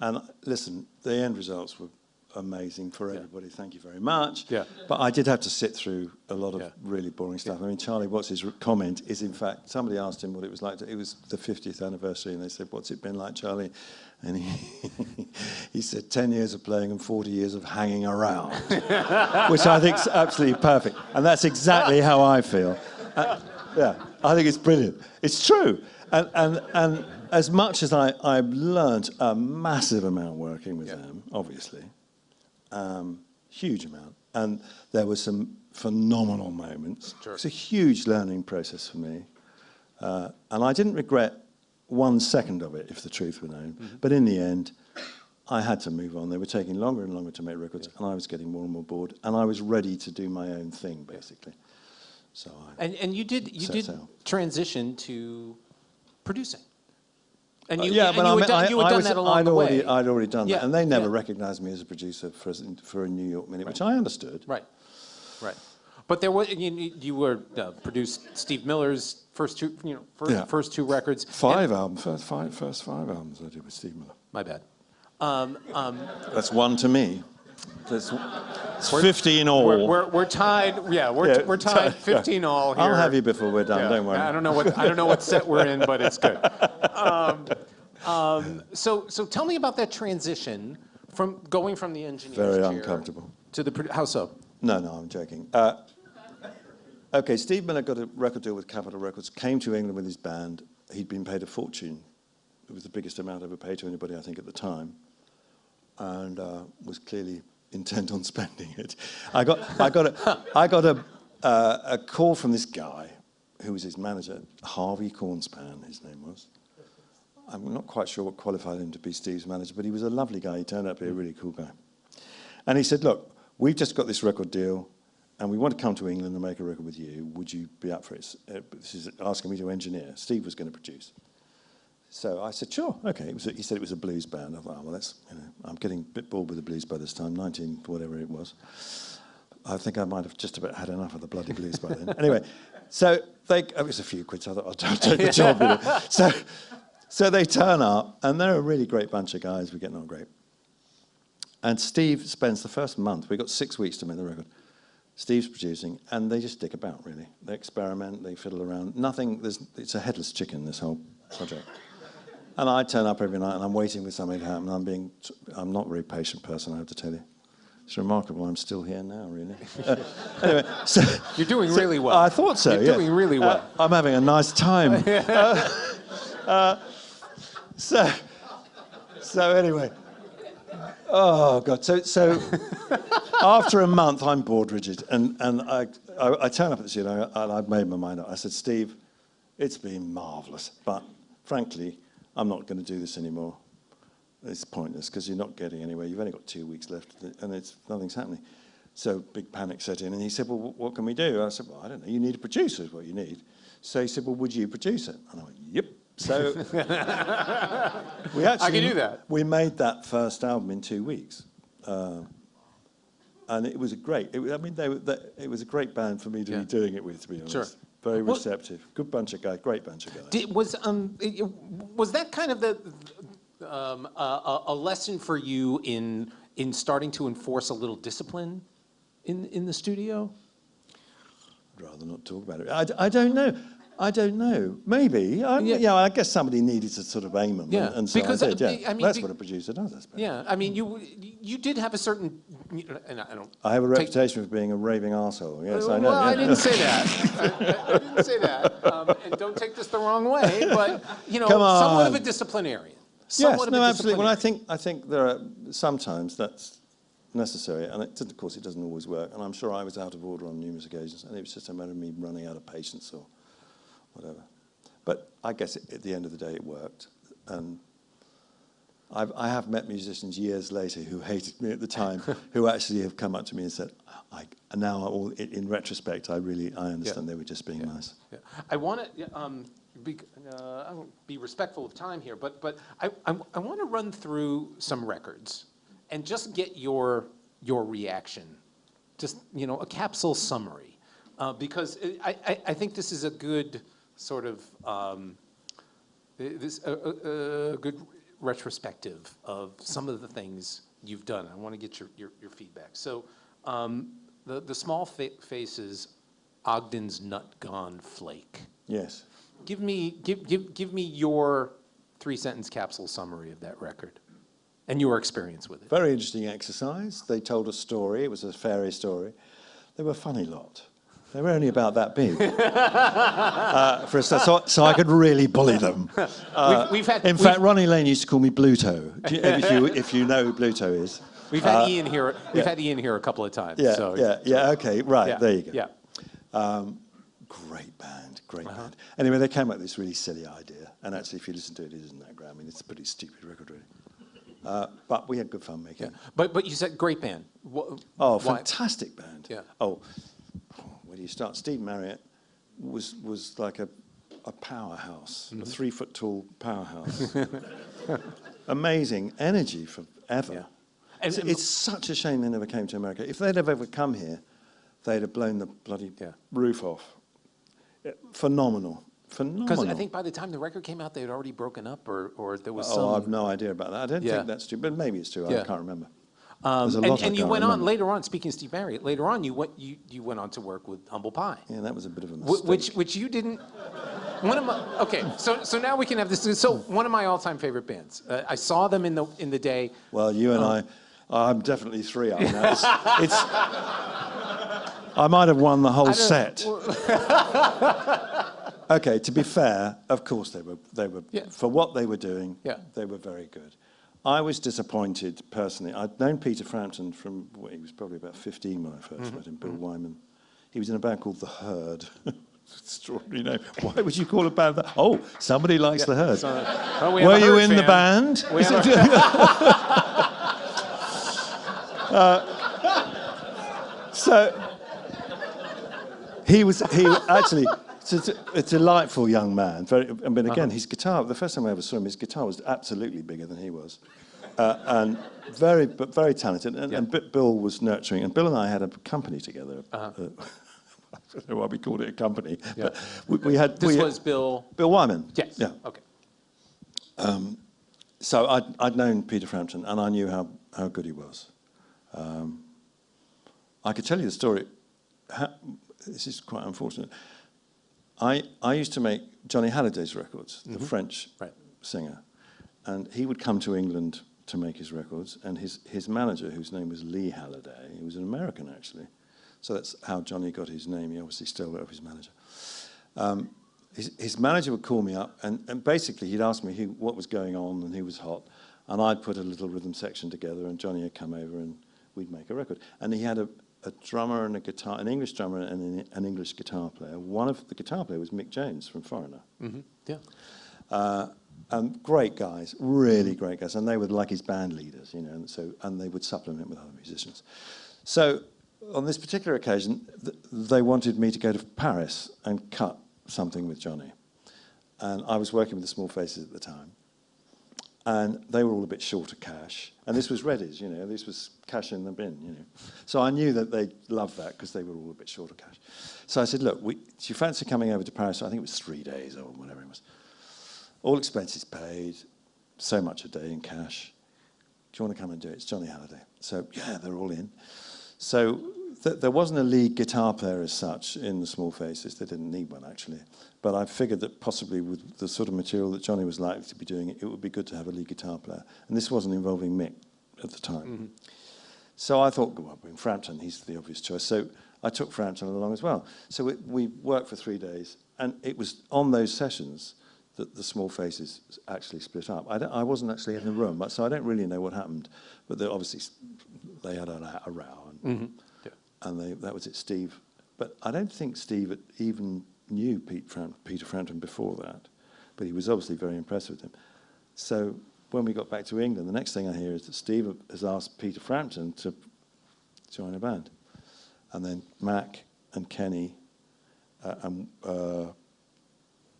And listen, the end results were amazing for everybody. Thank you very much. Yeah. But I did have to sit through a lot of really boring stuff. I mean, Charlie Watts' comment is, in fact, somebody asked him what it was like. It was the 50th anniversary, and they said, "What's it been like, Charlie?" And he said, 10 years of playing and 40 years of hanging around, which I think is absolutely perfect. And that's exactly how I feel. Yeah, I think it's brilliant. It's true. And as much as I've learned a massive amount working with them, obviously, huge amount, and there were some phenomenal moments. Sure. It's a huge learning process for me, and I didn't regret 1 second of it, if the truth were known. But in the end, I had to move on. They were taking longer and longer to make records, and I was getting more and more bored, and I was ready to do my own thing, basically. So and you did transition to producing. And you yeah, and but you had done that along the way. I'd already done that, and they never recognised me as a producer for a New York Minute, which I understood. Right. But there was you were produced Steve Miller's first two records. First 5 albums I did with Steve Miller. My bad. That's 1 to me. It's 50 in all. We're tied. Yeah, we're tied 15 all here. I'll have you before we're done. Don't worry. I don't know what set we're in, but it's good. So tell me about that transition from going from the engineer's chair. Very uncomfortable. To the how so? No, I'm joking. Okay, Steve Miller got a record deal with Capitol Records, came to England with his band. He'd been paid a fortune. It was the biggest amount ever paid to anybody, I think, at the time, and was clearly intent on spending it. I got a call from this guy who was his manager, Harvey Cornspan, his name was. I'm not quite sure what qualified him to be Steve's manager, but he was a lovely guy. He turned out to be a really cool guy. And he said, "Look, we've just got this record deal, and we want to come to England and make a record with you. Would you be up for it?" This is asking me to engineer. Steve was going to produce. So I said, sure, okay. He said it was a blues band. I thought, well, I'm getting a bit bored with the blues by this time, 19, whatever it was. I think I might have just about had enough of the bloody blues by then. Anyway, so it was a few quid, so I thought I'll take the job. You know. So they turn up, and they're a really great bunch of guys. We're getting on great. And Steve spends the first month, we've got 6 weeks to make the record. Steve's producing, and they just dick about, really. They experiment, they fiddle around. It's a headless chicken, this whole project. And I turn up every night, and I'm waiting for something to happen. I'm not a very patient person, I have to tell you. It's remarkable I'm still here now, really. Anyway, so... You're doing really well. I thought so, You're doing really well. I'm having a nice time. So anyway... Oh, God. So after a month, I'm bored rigid. And I turn up at the studio, and I've made my mind up. I said, Steve, it's been marvellous, but frankly, I'm not going to do this anymore. It's pointless, because you're not getting anywhere. You've only got 2 weeks left, and nothing's happening. So big panic set in, and he said, well, what can we do? I said, well, I don't know. You need a producer is what you need. So he said, well, would you produce it? And I went, yep. So we actually... I can do that. We made that first album in 2 weeks. And it was it was a great band for me to be doing it with, to be honest. Sure. Very receptive. Good bunch of guys, great bunch of guys. Was that kind of a lesson for you in starting to enforce a little discipline in the studio? I'd rather not talk about it. I don't know. Maybe. I guess somebody needed to sort of aim them. Yeah. And so because I did, yeah. I mean, that's what a producer does, I suppose. Yeah. I mean, you did have a certain... And I don't... I have a reputation for being a raving arsehole. Yes, I know. Well, I didn't say that. I didn't say that. And don't take this the wrong way, but, somewhat of a disciplinarian. Yes, no, absolutely. Well, I think there are... Sometimes that's necessary, and of course it doesn't always work, and I'm sure I was out of order on numerous occasions, and it was just a matter of me running out of patience or whatever. But I guess at the end of the day it worked, and I have met musicians years later who hated me at the time, who actually have come up to me and said, now in retrospect, I understand they were just being nice. Yeah. I want to be respectful of time here, but I want to run through some records and just get your reaction, just a capsule summary, because I think this is a good sort of good retrospective of some of the things you've done. I want to get your feedback. So the Small Faces, Ogden's Nut Gone Flake. Yes. Give me your 3-sentence capsule summary of that record and your experience with it. Very interesting exercise. They told a story. It was a fairy story. They were a funny lot. They were only about that big. So I could really bully them. In fact, Ronnie Lane used to call me Bluto, if you know who Bluto is. We've had Ian here. We've had Ian here a couple of times. Yeah, okay, right, there you go. Yeah. Great band. Anyway, they came up with this really silly idea, and actually, if you listen to it, it isn't that great. I mean, it's a pretty stupid record, really. But we had good fun making it. But you said great band. Fantastic band. Yeah. Oh, where do you start? Steve Marriott was like a powerhouse, a 3-foot-tall powerhouse. Amazing energy forever. Yeah. It's such a shame they never came to America. If they'd have ever come here, they'd have blown the bloody roof off. Phenomenal. Because I think by the time the record came out, they had already broken up, or there was some... Oh, I've no idea about that. I don't think that's true, but maybe it's true. I can't remember. And you went on later on. Speaking of Steve Marriott, later on you went on to work with Humble Pie. Yeah, that was a bit of a mistake. Which you didn't. So now we can have this. So one of my all-time favorite bands. I saw them in the day. Well, you and I'm definitely 3 up now. I might have won the whole set. Okay, to be fair, of course they were for what they were doing. Yeah. They were very good. I was disappointed personally. I'd known Peter Frampton from he was probably about 15 when I first met him. Bill Wyman. He was in a band called The Herd. Extraordinary name. Why would you call a band that? Oh, somebody likes The Herd. Were you in the band? So he actually. It's a delightful young man. But again, his guitar. The first time I ever saw him, his guitar was absolutely bigger than he was. and very talented. And, Yeah. and Bill was nurturing. And Bill and I had a company together. I don't know why we called it a company. Yeah. But we had... This was Bill... Bill Wyman. Yes. Yeah. Okay. So I'd known Peter Frampton, and I knew how good he was. I could tell you the story. This is quite unfortunate. I used to make Johnny Halliday's records, the French singer, and he would come to England to make his records, and his manager, whose name was Lee Halliday, he was an American actually, so that's how Johnny got his name. He obviously stole it off his manager. His manager would call me up, and basically he'd ask me what was going on, and who was hot, and I'd put a little rhythm section together, and Johnny would come over, and we'd make a record. And he had a drummer and a guitar, an English drummer and an English guitar player. One of the guitar player was Mick Jones from Foreigner. Mm-hmm. Yeah. And great guys, really great guys, and they were like his band leaders, you know. And they would supplement with other musicians. So on this particular occasion, they wanted me to go to Paris and cut something with Johnny, and I was working with the Small Faces at the time, and they were all a bit short of cash, and this was Reddy's, you know, this was cash in the bin, you know. So I knew that they'd love that because they were all a bit short of cash. So I said, look, do you fancy coming over to Paris? I think it was 3 days or whatever it was. All expenses paid, so much a day in cash. Do you want to come and do it? It's Johnny Halliday. So yeah, they're all in. So there wasn't a lead guitar player as such in the Small Faces. They didn't need one, actually. But I figured that possibly with the sort of material that Johnny was likely to be doing, it would be good to have a lead guitar player. And this wasn't involving Mick at the time. Mm-hmm. So I thought, well, bring Frampton, he's the obvious choice. So I took Frampton along as well. So we worked for 3 days, and it was on those sessions that the Small Faces actually split up. I wasn't actually in the room, so I don't really know what happened. But obviously they had a row. And, and that was it, Steve. But I don't think Steve even knew Peter Frampton before that. But he was obviously very impressed with him. So when we got back to England, the next thing I hear is that Steve has asked Peter Frampton to join a band. And then Mac and Kenny and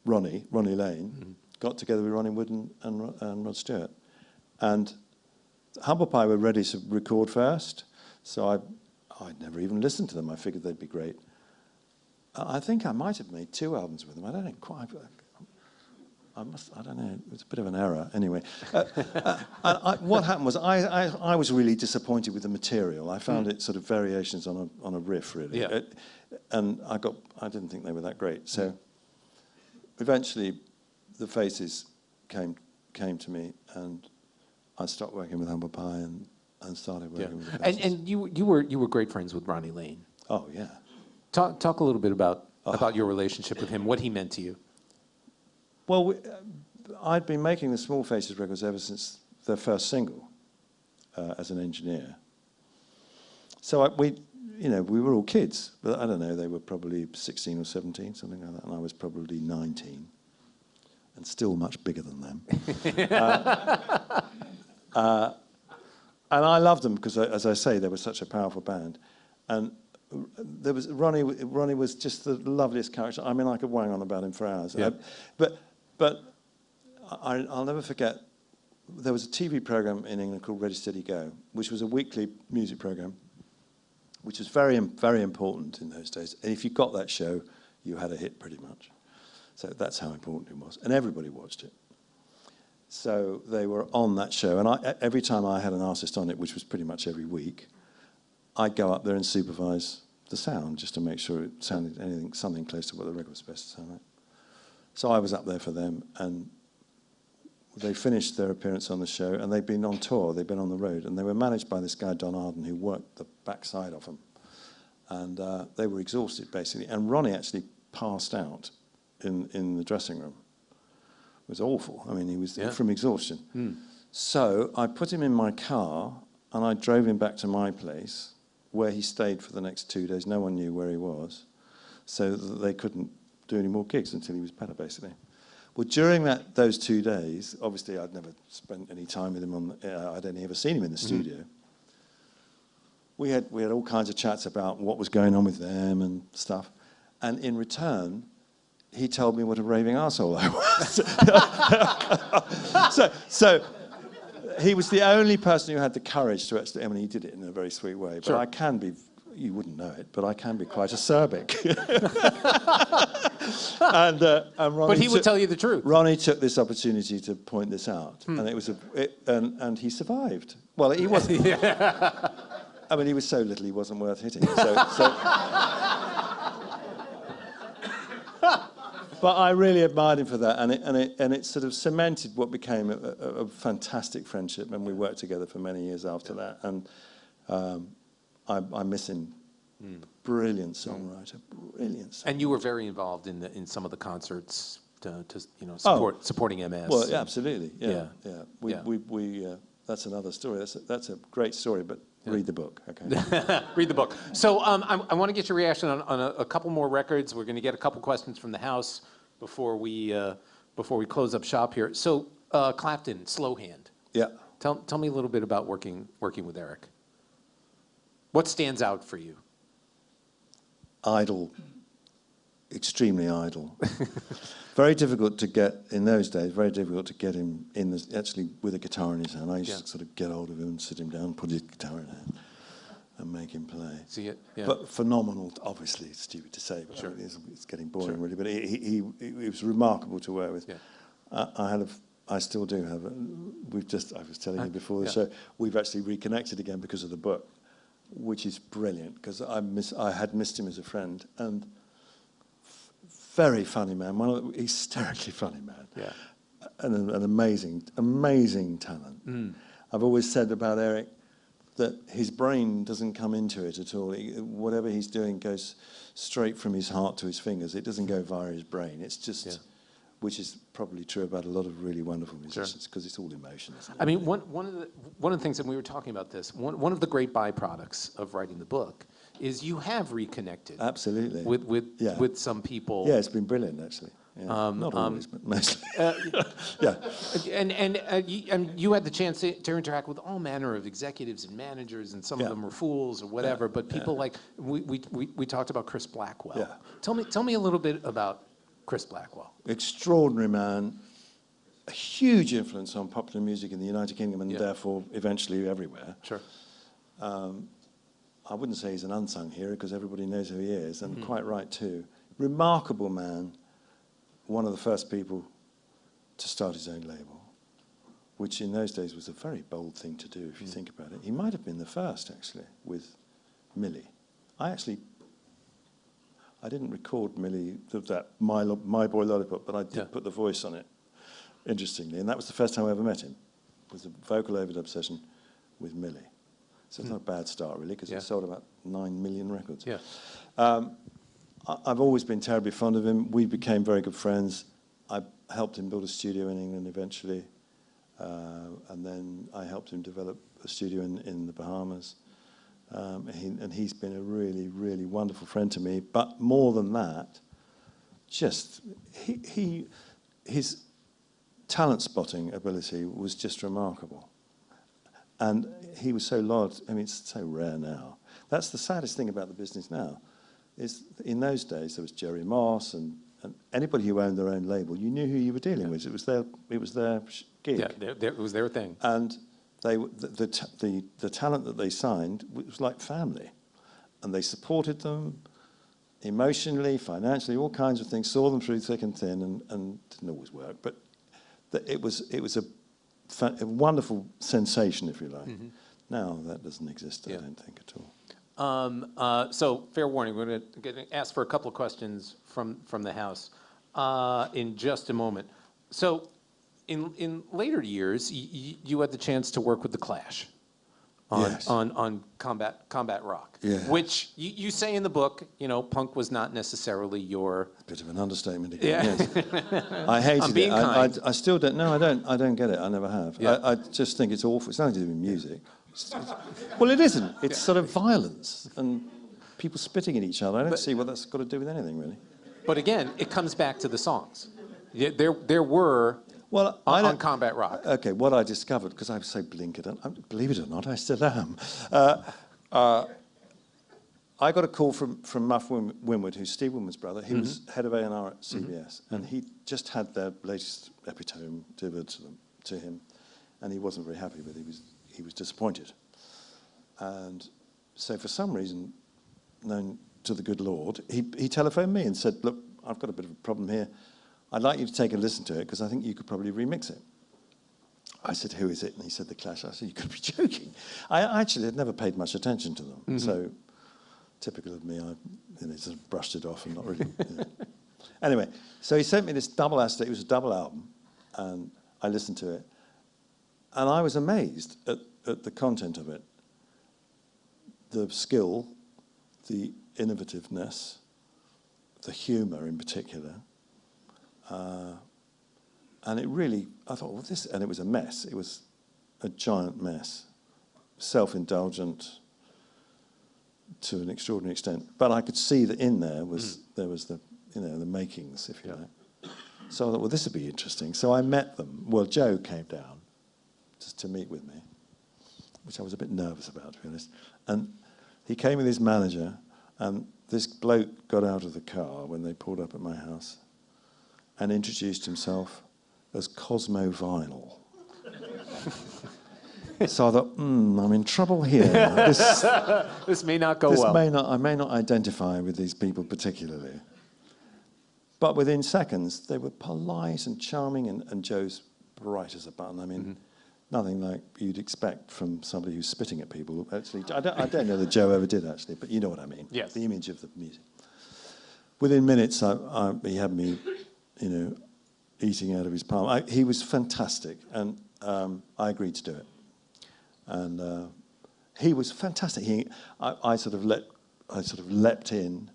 Ronnie Lane, got together with Ronnie Wood and Rod Stewart. And Humble Pie were ready to record first, so I'd never even listened to them. I figured they'd be great. I think I might have made 2 albums with them. I don't know quite. I don't know. It was a bit of an error. Anyway, what happened was I was really disappointed with the material. I found it sort of variations on a riff, really. Yeah. And I didn't think they were that great. So eventually, the Faces came to me, and I stopped working with Humble Pie and started working with the Faces. And you were great friends with Ronnie Lane. Oh yeah. Talk a little bit about your relationship with him, what he meant to you. Well, I'd been making the Small Faces records ever since their first single as an engineer. So we were all kids, but I don't know, they were probably 16 or 17, something like that, and I was probably 19, and still much bigger than them. And I loved them because, as I say, they were such a powerful band. And there was Ronnie was just the loveliest character. I mean, I could wang on about him for hours. Yeah. But I'll never forget, there was a TV program in England called Ready, Steady, Go, which was a weekly music program, which was very, very important in those days. And if you got that show, you had a hit pretty much. So that's how important it was. And everybody watched it. So they were on that show. And every time I had an artist on it, which was pretty much every week, I'd go up there and supervise the sound just to make sure it sounded something close to what the record was supposed to sound like. So I was up there for them, and they finished their appearance on the show, and they'd been on tour, they'd been on the road, and they were managed by this guy, Don Arden, who worked the backside of them. And they were exhausted, basically. And Ronnie actually passed out in the dressing room. It was awful. I mean, he was from exhaustion. Mm. So I put him in my car, and I drove him back to my place, where he stayed for the next 2 days. No one knew where he was, so that they couldn't do any more gigs until he was better, basically. Well, during those 2 days, obviously I'd never spent any time with him I'd only ever seen him in the studio. We had all kinds of chats about what was going on with them and stuff. And in return, he told me what a raving arsehole I was. so he was the only person who had the courage to actually, I mean, he did it in a very sweet way, but Sure. I can be, you wouldn't know it, but I can be quite acerbic. and Ronnie But he would tell you the truth. Ronnie took this opportunity to point this out, and it was and he survived. Well, he wasn't. I mean, he was so little, he wasn't worth hitting. But I really admired him for that, and it sort of cemented what became a fantastic friendship, and we worked together for many years after that. And I miss him. Brilliant songwriter, brilliant songwriter. And you were very involved in some of the concerts to supporting MS. Well, absolutely, yeah. Yeah. We that's another story. That's a great story, but read the book, okay? Read the book. So I want to get your reaction on a couple more records. We're going to get a couple questions from the house before we close up shop here. So Clapton, Slow Hand. Yeah. Tell me a little bit about working with Eric. What stands out for you? Idle, extremely idle. Very difficult to get, in those days, very difficult to get him in actually with a guitar in his hand. I used to sort of get hold of him and sit him down, put his guitar in his hand and make him play. See it? Yeah. But phenomenal, obviously, it's stupid to say, but sure. I mean, it's getting boring really, but he was remarkable to work with. Yeah. I still do have, I was telling you before the show, we've actually reconnected again because of the book, which is brilliant, because I had missed him as a friend, and very funny man, hysterically funny man, and an amazing talent. I've always said about Eric that his brain doesn't come into it at all. Whatever he's doing goes straight from his heart to his fingers. It doesn't go via his brain. It's just, which is probably true about a lot of really wonderful musicians, because it's all emotion, isn't it? I mean, one of the things, and we were talking about this, one of the great byproducts of writing the book is you have reconnected. Absolutely. With some people. Yeah, it's been brilliant, actually. Yeah. Not always, but mostly. Yeah. And you had the chance to interact with all manner of executives and managers, and some of them were fools or whatever, but people like, we talked about Chris Blackwell. Yeah. Tell me a little bit about Chris Blackwell. Extraordinary man, a huge influence on popular music in the United Kingdom and therefore eventually everywhere. Sure. I wouldn't say he's an unsung hero because everybody knows who he is, and quite right too. Remarkable man, one of the first people to start his own label, which in those days was a very bold thing to do if you think about it. He might have been the first actually with Millie. I didn't record Millie, that My Boy Lollipop, but I did put the voice on it, interestingly. And that was the first time I ever met him, was a vocal overdub session with Millie. So it's not a bad start, really, because it sold about 9 million records. Yeah. I've always been terribly fond of him. We became very good friends. I helped him build a studio in England eventually. And then I helped him develop a studio in the Bahamas. And he's been a really, really wonderful friend to me. But more than that, just his talent spotting ability was just remarkable. And he was so loyal. I mean, it's so rare now. That's the saddest thing about the business now, is in those days there was Jerry Moss and anybody who owned their own label, you knew who you were dealing with. It was their gig. Yeah, it was their thing. And the talent that they signed was like family, and they supported them emotionally, financially, all kinds of things. Saw them through thick and thin, and didn't always work, but it was a wonderful sensation, if you like. Now that doesn't exist, I don't think at all. So fair warning, we're going to ask for a couple of questions from the house in just a moment. So. In later years, you had the chance to work with The Clash on combat rock, which you say in the book, punk was not necessarily your... Bit of an understatement again, yes. I hated it. I still don't, no, I don't get it. I never have. Yeah. I just think it's awful. It's nothing to do with music. Well, it isn't. It's sort of violence and people spitting at each other. I don't see what that's got to do with anything, really. But again, it comes back to the songs. There were... Well, on combat rock. Okay, what I discovered, because I was so blinkered, believe it or not, I still am. I got a call from Muff Winwood, who's Steve Winwood's brother. He was head of A&R at CBS, and he just had their latest epitome delivered to him. and he wasn't very happy with it. He was disappointed. And so for some reason, known to the good Lord, he telephoned me and said, look, I've got a bit of a problem here. I'd like you to take a listen to it because I think you could probably remix it. I said, who is it? And he said, The Clash. I said, you could be joking. I actually had never paid much attention to them. So typical of me, I sort of brushed it off and not really. Anyway, so he sent me this double acetate. It was a double album, and I listened to it. And I was amazed at the content of it. The skill, the innovativeness, the humour in particular. And it really, I thought, well, this, and it was a mess. It was a giant mess. Self-indulgent to an extraordinary extent. But I could see that in there was, there was the, the makings, if you like. So I thought, well, this would be interesting. So I met them. Well, Joe came down just to meet with me, which I was a bit nervous about, to be honest. And he came with his manager, and this bloke got out of the car when they pulled up at my house and introduced himself as Cosmo Vinyl. So I thought, I'm in trouble here. This may not go well. I may not identify with these people particularly. But within seconds, they were polite and charming, and Joe's bright as a button. I mean, nothing like you'd expect from somebody who's spitting at people. Actually, I don't know that Joe ever did, actually, but you know what I mean. Yes. The image of the music. Within minutes, he had me, eating out of his palm. He was fantastic, and I agreed to do it. And he was fantastic. I sort of leapt in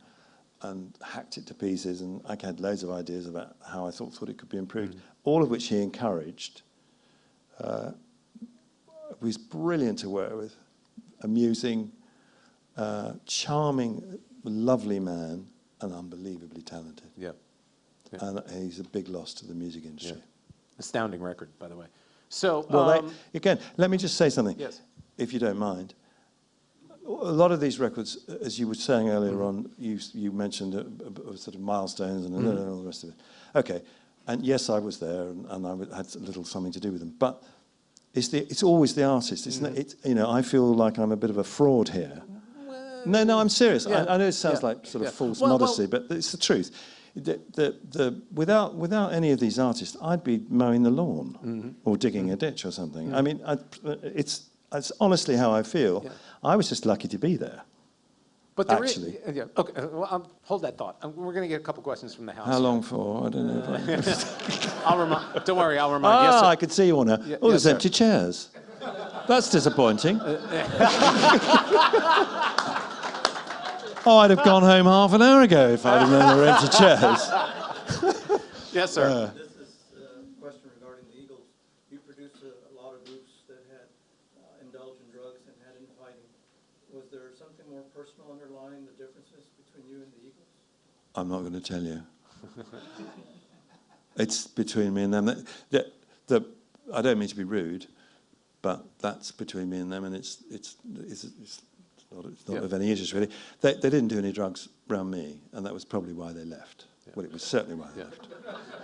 and hacked it to pieces, and I had loads of ideas about how I thought it could be improved. All of which he encouraged. He was brilliant to work with, amusing, charming, lovely man, and unbelievably talented. Yeah. And he's a big loss to the music industry. Yeah. Astounding record, by the way. So, well, again, let me just say something, yes, if you don't mind. A lot of these records, as you were saying earlier on, you mentioned sort of milestones and all the rest of it. Okay, and yes, I was there, and I had a little something to do with them. But it's always the artist, isn't it? I feel like I'm a bit of a fraud here. Well, no, I'm serious. Yeah. I know it sounds like sort of false modesty, but it's the truth. Without any of these artists, I'd be mowing the lawn or digging a ditch or something. I mean, it's honestly how I feel. Yeah. I was just lucky to be there. But actually, okay. Well, hold that thought. We're going to get a couple questions from the house. How long for? I don't know. Don't worry. I'll remind. Yes, sir. I could see you on there. Oh, there's empty chairs. That's disappointing. Oh, I'd have gone home half an hour ago if I'd have known there were empty chairs. Yes, sir. This is a question regarding the Eagles. You produced a lot of groups that had indulged in drugs and had infighting. Was there something more personal underlying the differences between you and the Eagles? I'm not going to tell you. It's between me and them. I don't mean to be rude, but that's between me and them, and it's not of any interest, really. They didn't do any drugs around me, and that was probably why they left. Yeah. Well, it was certainly why they left.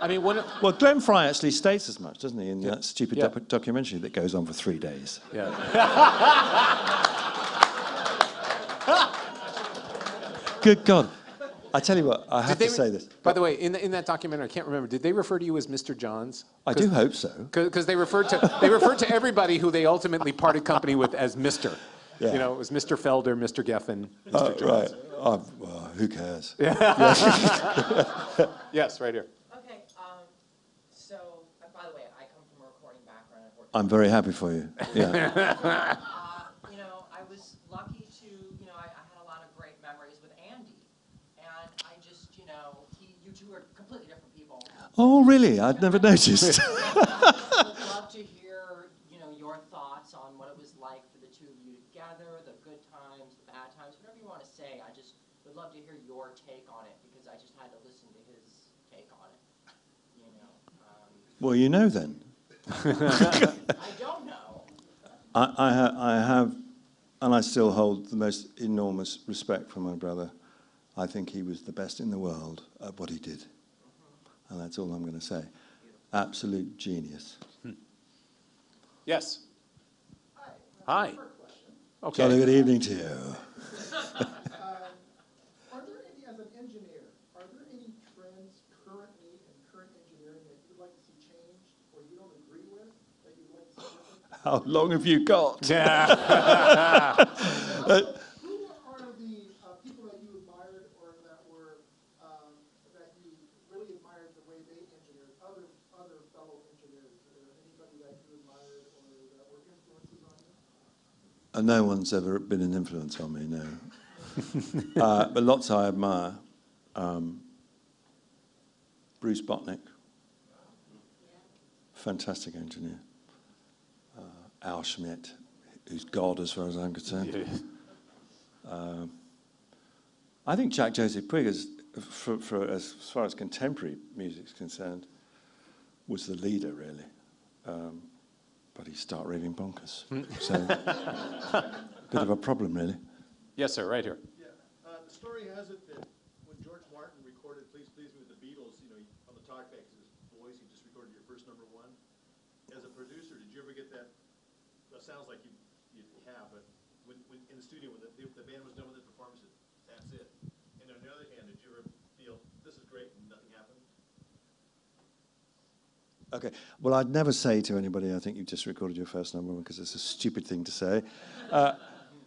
I mean, well, Glenn Fry actually states as much, doesn't he, in that stupid documentary that goes on for 3 days. Yeah. Good God. I tell you what, I have to say this. By the way, in that documentary, I can't remember, did they refer to you as Mr. Johns? I do hope so. Because they referred to everybody who they ultimately parted company with as Mr. Yeah. It was Mr. Felder, Mr. Geffen, Mr. Johns. Right. Well, who cares? Yeah. Yes, right here. Okay. So, by the way, I come from a recording background. I'm very happy for you. Yeah. I was lucky to, I had a lot of great memories with Andy, and I just, you two are completely different people. Oh, really? I'd never noticed. I would love to hear, your thoughts on what it was like for the two of you together, the good times, the bad times, whatever you want to say. I just would love to hear your take on it, because I just had to listen to his take on it. Well, you know then. I don't know. I have, and I still hold the most enormous respect for my brother. I think he was the best in the world at what he did. And that's all I'm going to say. Absolute genius. Yes. Hi. Hi. First question. Okay. Jolly good evening to you. Are there any, as an engineer, are there any trends currently in current engineering that you'd like to see changed or you don't agree with that you'd like to see different? How long have you got? Yeah. Who are the people that you admired or that were that you really admired the way they engineered? Other fellow engineers, anybody that you admired or that were influences on you? No one's ever been an influence on me, no. But lots I admire. Bruce Botnick, fantastic engineer. Al Schmidt, who's God as far as I'm concerned. Yeah. I think Jack Joseph Puig, as far as contemporary music's concerned, was the leader, really. But he started raving bonkers. So, bit of a problem, really. Yes, sir, right here. Yeah, the story has it that when George Martin recorded Please Please Me with the Beatles, you know, on the talkback, his voice, he just recorded your first #1. As a producer, did you ever get that? That sounds like you have, but when in the studio, when the band was done with the performance, that's it. And on the other hand, did you ever feel, this is great, and nothing happened? Okay, well, I'd never say to anybody, I think you just recorded your first #1, because it's a stupid thing to say.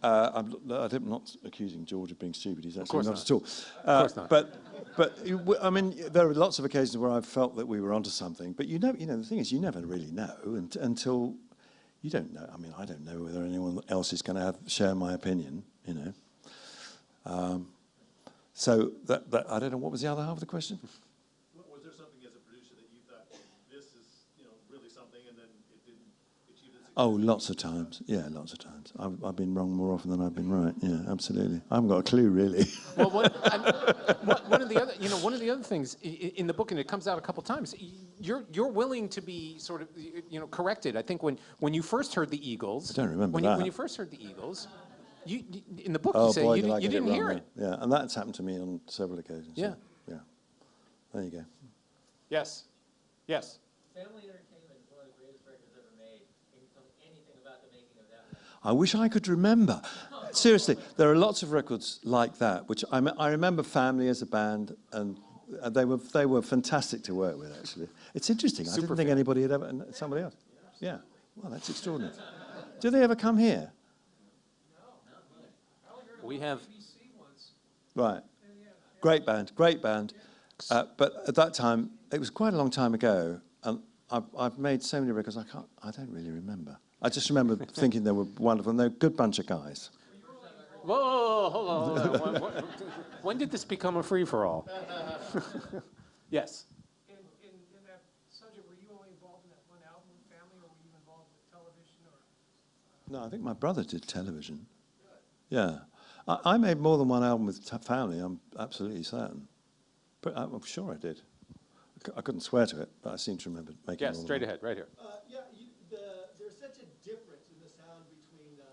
I'm not accusing George of being stupid. He's actually not at all. Of course not. But I mean, there are lots of occasions where I've felt that we were onto something. But you know, the thing is, you never really know until you don't know. I mean, I don't know whether anyone else is going to share my opinion. You know. So that I don't know. What was the other half of the question? Was there something as a producer that you thought, this is, you know, really something, and then it didn't achieve the success? Oh, lots of times. Yeah, lots of times. I've been wrong more often than I've been right. Yeah, absolutely. I haven't got a clue, really. Well, one of the other things in the book, and it comes out a couple times, you're willing to be sort of, corrected. I think when you first heard the Eagles, I don't remember when that. you first heard the Eagles, you in the book Oh, you say boy, you did I get didn't wrong hear then. it. Yeah, and that's happened to me on several occasions. Yeah. So, yeah. There you go. Yes. Yes. Family Entertainment is one of the greatest records ever made. Can you tell me anything about the making of that one? I wish I could remember. Seriously, there are lots of records like that, which I remember Family as a band, and they were fantastic to work with, actually. It's interesting. I didn't think anybody had ever... Somebody else? Yeah. Well, that's extraordinary. Do they ever come here? We have... Right. Great band, great band. But at that time, it was quite a long time ago, and I've made so many records, I don't really remember. I just remember thinking they were wonderful, and they're a good bunch of guys. Whoa, hold on. When did this become a free-for-all? Yes. In that subject, were you only involved in that one album with Family, or were you involved with television? Or No, I think my brother did television. Yeah. I made more than one album with Family, I'm absolutely certain. But I'm sure I did. I couldn't swear to it, but I seem to remember making Yes, straight ahead, right here. Yeah, there's such a difference in the sound between the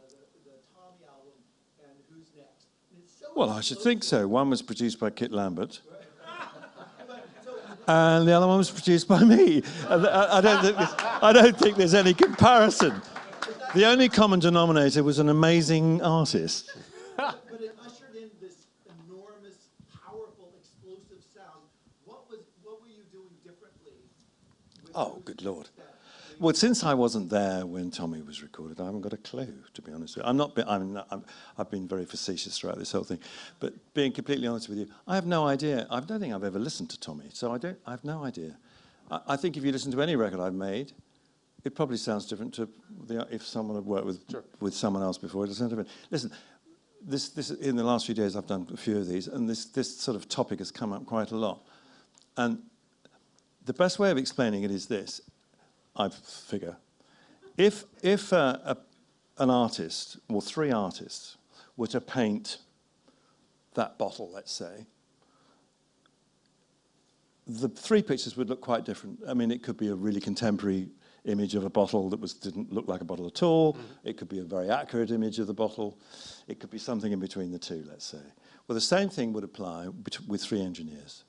Tommy album and Who's Next. And it's so Well, I should think so. One was produced by Kit Lambert, and the other one was produced by me. And I don't think there's any comparison. The only common denominator was an amazing artist. But it ushered in this enormous, powerful, explosive sound. What were you doing differently? Oh, good Lord. Well, since I wasn't there when Tommy was recorded, I haven't got a clue, to be honest with you. I've been very facetious throughout this whole thing. But being completely honest with you, I have no idea. I don't think I've ever listened to Tommy, so I have no idea. I think if you listen to any record I've made, it probably sounds different to if someone had worked with someone else before. It sounds different. Listen, this in the last few days I've done a few of these, and this sort of topic has come up quite a lot. And the best way of explaining it is this. I figure, if an artist, or three artists, were to paint that bottle, let's say, the three pictures would look quite different. I mean, it could be a really contemporary image of a bottle that didn't look like a bottle at all. Mm-hmm. It could be a very accurate image of the bottle. It could be something in between the two, let's say. Well, the same thing would apply with three engineers.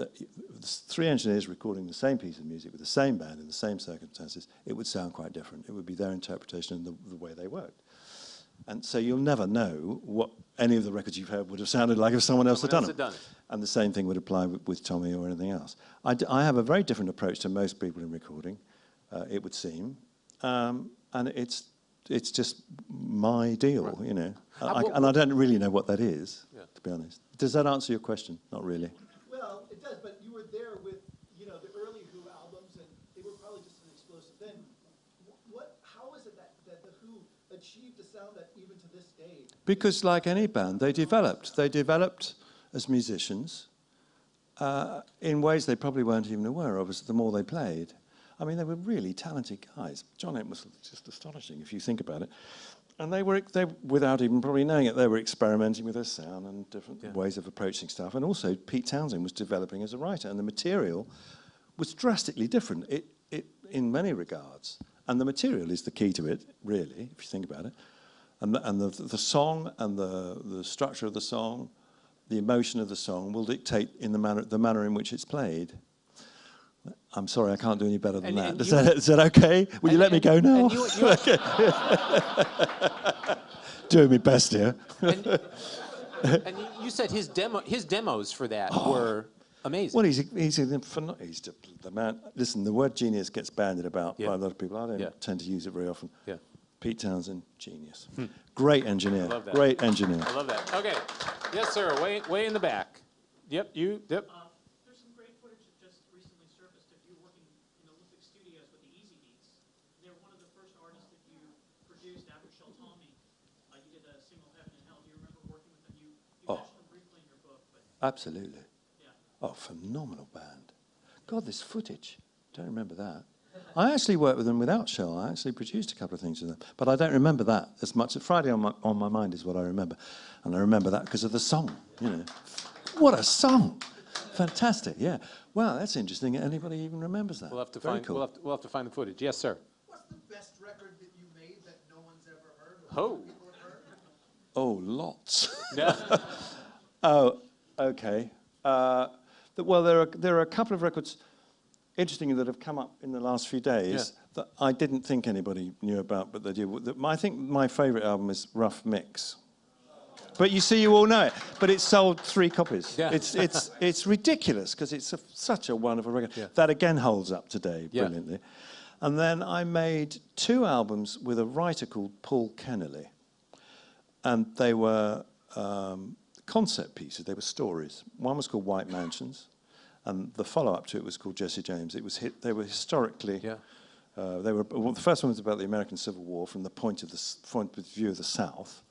that three engineers recording the same piece of music with the same band in the same circumstances, it would sound quite different. It would be their interpretation and the way they worked. And so you'll never know what any of the records you've heard would have sounded like if someone else had done it. And the same thing would apply with Tommy or anything else. I have a very different approach to most people in recording, it would seem. And it's just my deal, you know. And I don't really know what that is, to be honest. Does that answer your question? Not really. Well, it does, but you were there with, you know, the early Who albums, and they were probably just an explosive thing. How is it that the Who achieved a sound that even to this day? Because like any band, they developed. They developed as musicians in ways they probably weren't even aware of as the more they played. I mean, they were really talented guys. John Ent was just astonishing if you think about it. And they without even probably knowing it, they were experimenting with their sound and different ways of approaching stuff. And also, Pete Townsend was developing as a writer, and the material was drastically different in many regards. And the material is the key to it, really, if you think about it. And the song and the structure of the song, the emotion of the song will dictate in the manner in which it's played. I'm sorry, I can't do any better than that. Is that okay? Will you let me go now? Doing my best here. And you said his demos for that were amazing. Well, he's the man. Listen, the word genius gets bandied about by a lot of people. I don't tend to use it very often. Yeah. Pete Townsend, genius. Great engineer. I love that. Great engineer. I love that. Okay. Yes, sir. Way in the back. Yep. You. Yep. There's some great footage that just recently surfaced of you working in Olympic Studios with the Easy Beats. They're one of the first artists that you produced after Shel Talmy. You did a single Heaven and Hell. Do you remember working with them? You mentioned them briefly in your book. But absolutely. Yeah. Oh, phenomenal band. God, this footage. Don't remember that. I actually worked with them without Shel. I actually produced a couple of things with them. But I don't remember that as much. Friday on my mind is what I remember. And I remember that because of the song, you know. What a song! Fantastic, yeah. Wow, that's interesting. Anybody even remembers that? We'll have to find. Cool. We'll have to find the footage. Yes, sir. What's the best record that you made that no one's ever heard? Oh. Oh, lots. Yeah. Oh, okay. Well, there are a couple of records, interestingly, that have come up in the last few days that I didn't think anybody knew about, but they do. I think my favourite album is Rough Mix. But you see, you all know it. But it sold 3 copies. Yeah. It's ridiculous because it's such a wonderful record. Yeah. That again holds up today brilliantly. And then I made 2 albums with a writer called Paul Kennelly, and they were concept pieces. They were stories. One was called White Mansions, and the follow-up to it was called Jesse James. They were historically. Yeah. The first one was about the American Civil War from the point of view of the South.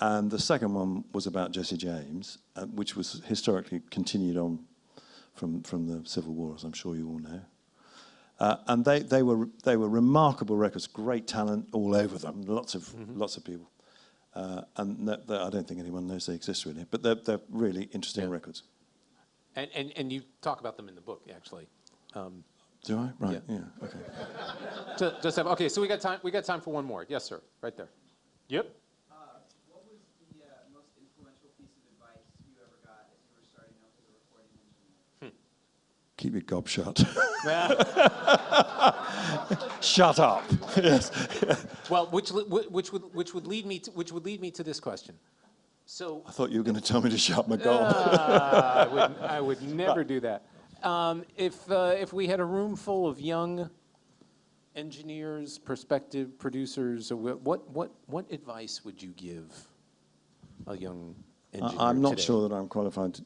And the second one was about Jesse James, which was historically continued on from the Civil War, as I'm sure you all know. And they were remarkable records, great talent all over them, lots of people. And I don't think anyone knows they exist really, but they're really interesting records. And you talk about them in the book, actually. Do I? Right. Yeah. Okay. Okay. So we got time for one more. Yes, sir. Right there. Yep. Keep your gob shut. Shut up. Yes. Well, which would lead me to this question. So I thought you were going to tell me to shut my gob. I would never do that. If we had a room full of young engineers, prospective producers, what advice would you give a young engineer I'm not today? sure that I'm qualified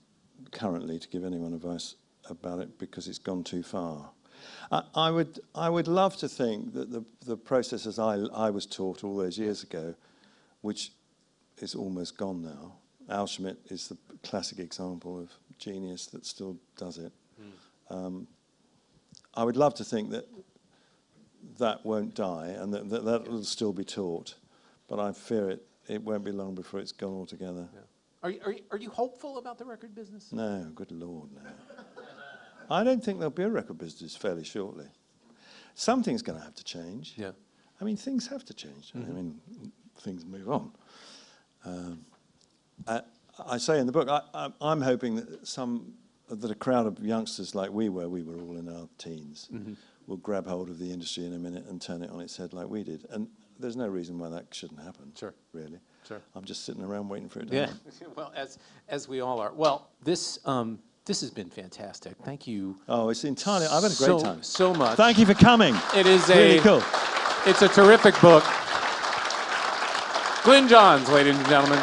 currently to give anyone advice about it because it's gone too far. I would love to think that the process as I was taught all those years ago, which is almost gone now. Al Schmidt is the classic example of genius that still does it. I would love to think that won't die and that will still be taught, but I fear it won't be long before it's gone altogether. Yeah. Are you hopeful about the record business? No, good Lord, no. I don't think there'll be a record business fairly shortly. Something's going to have to change. Yeah. I mean, things have to change. I mean, things move on. I say in the book, I'm hoping that that a crowd of youngsters like we were all in our teens, will grab hold of the industry in a minute and turn it on its head like we did. And there's no reason why that shouldn't happen. Sure. Really. Sure. I'm just sitting around waiting for it to Yeah. happen. Well, as we all are. Well, this has been fantastic. Thank you. Oh, it's entirely. I've had a great time. So much. Thank you for coming. It is really cool. It's a terrific book. Glyn Johns, ladies and gentlemen.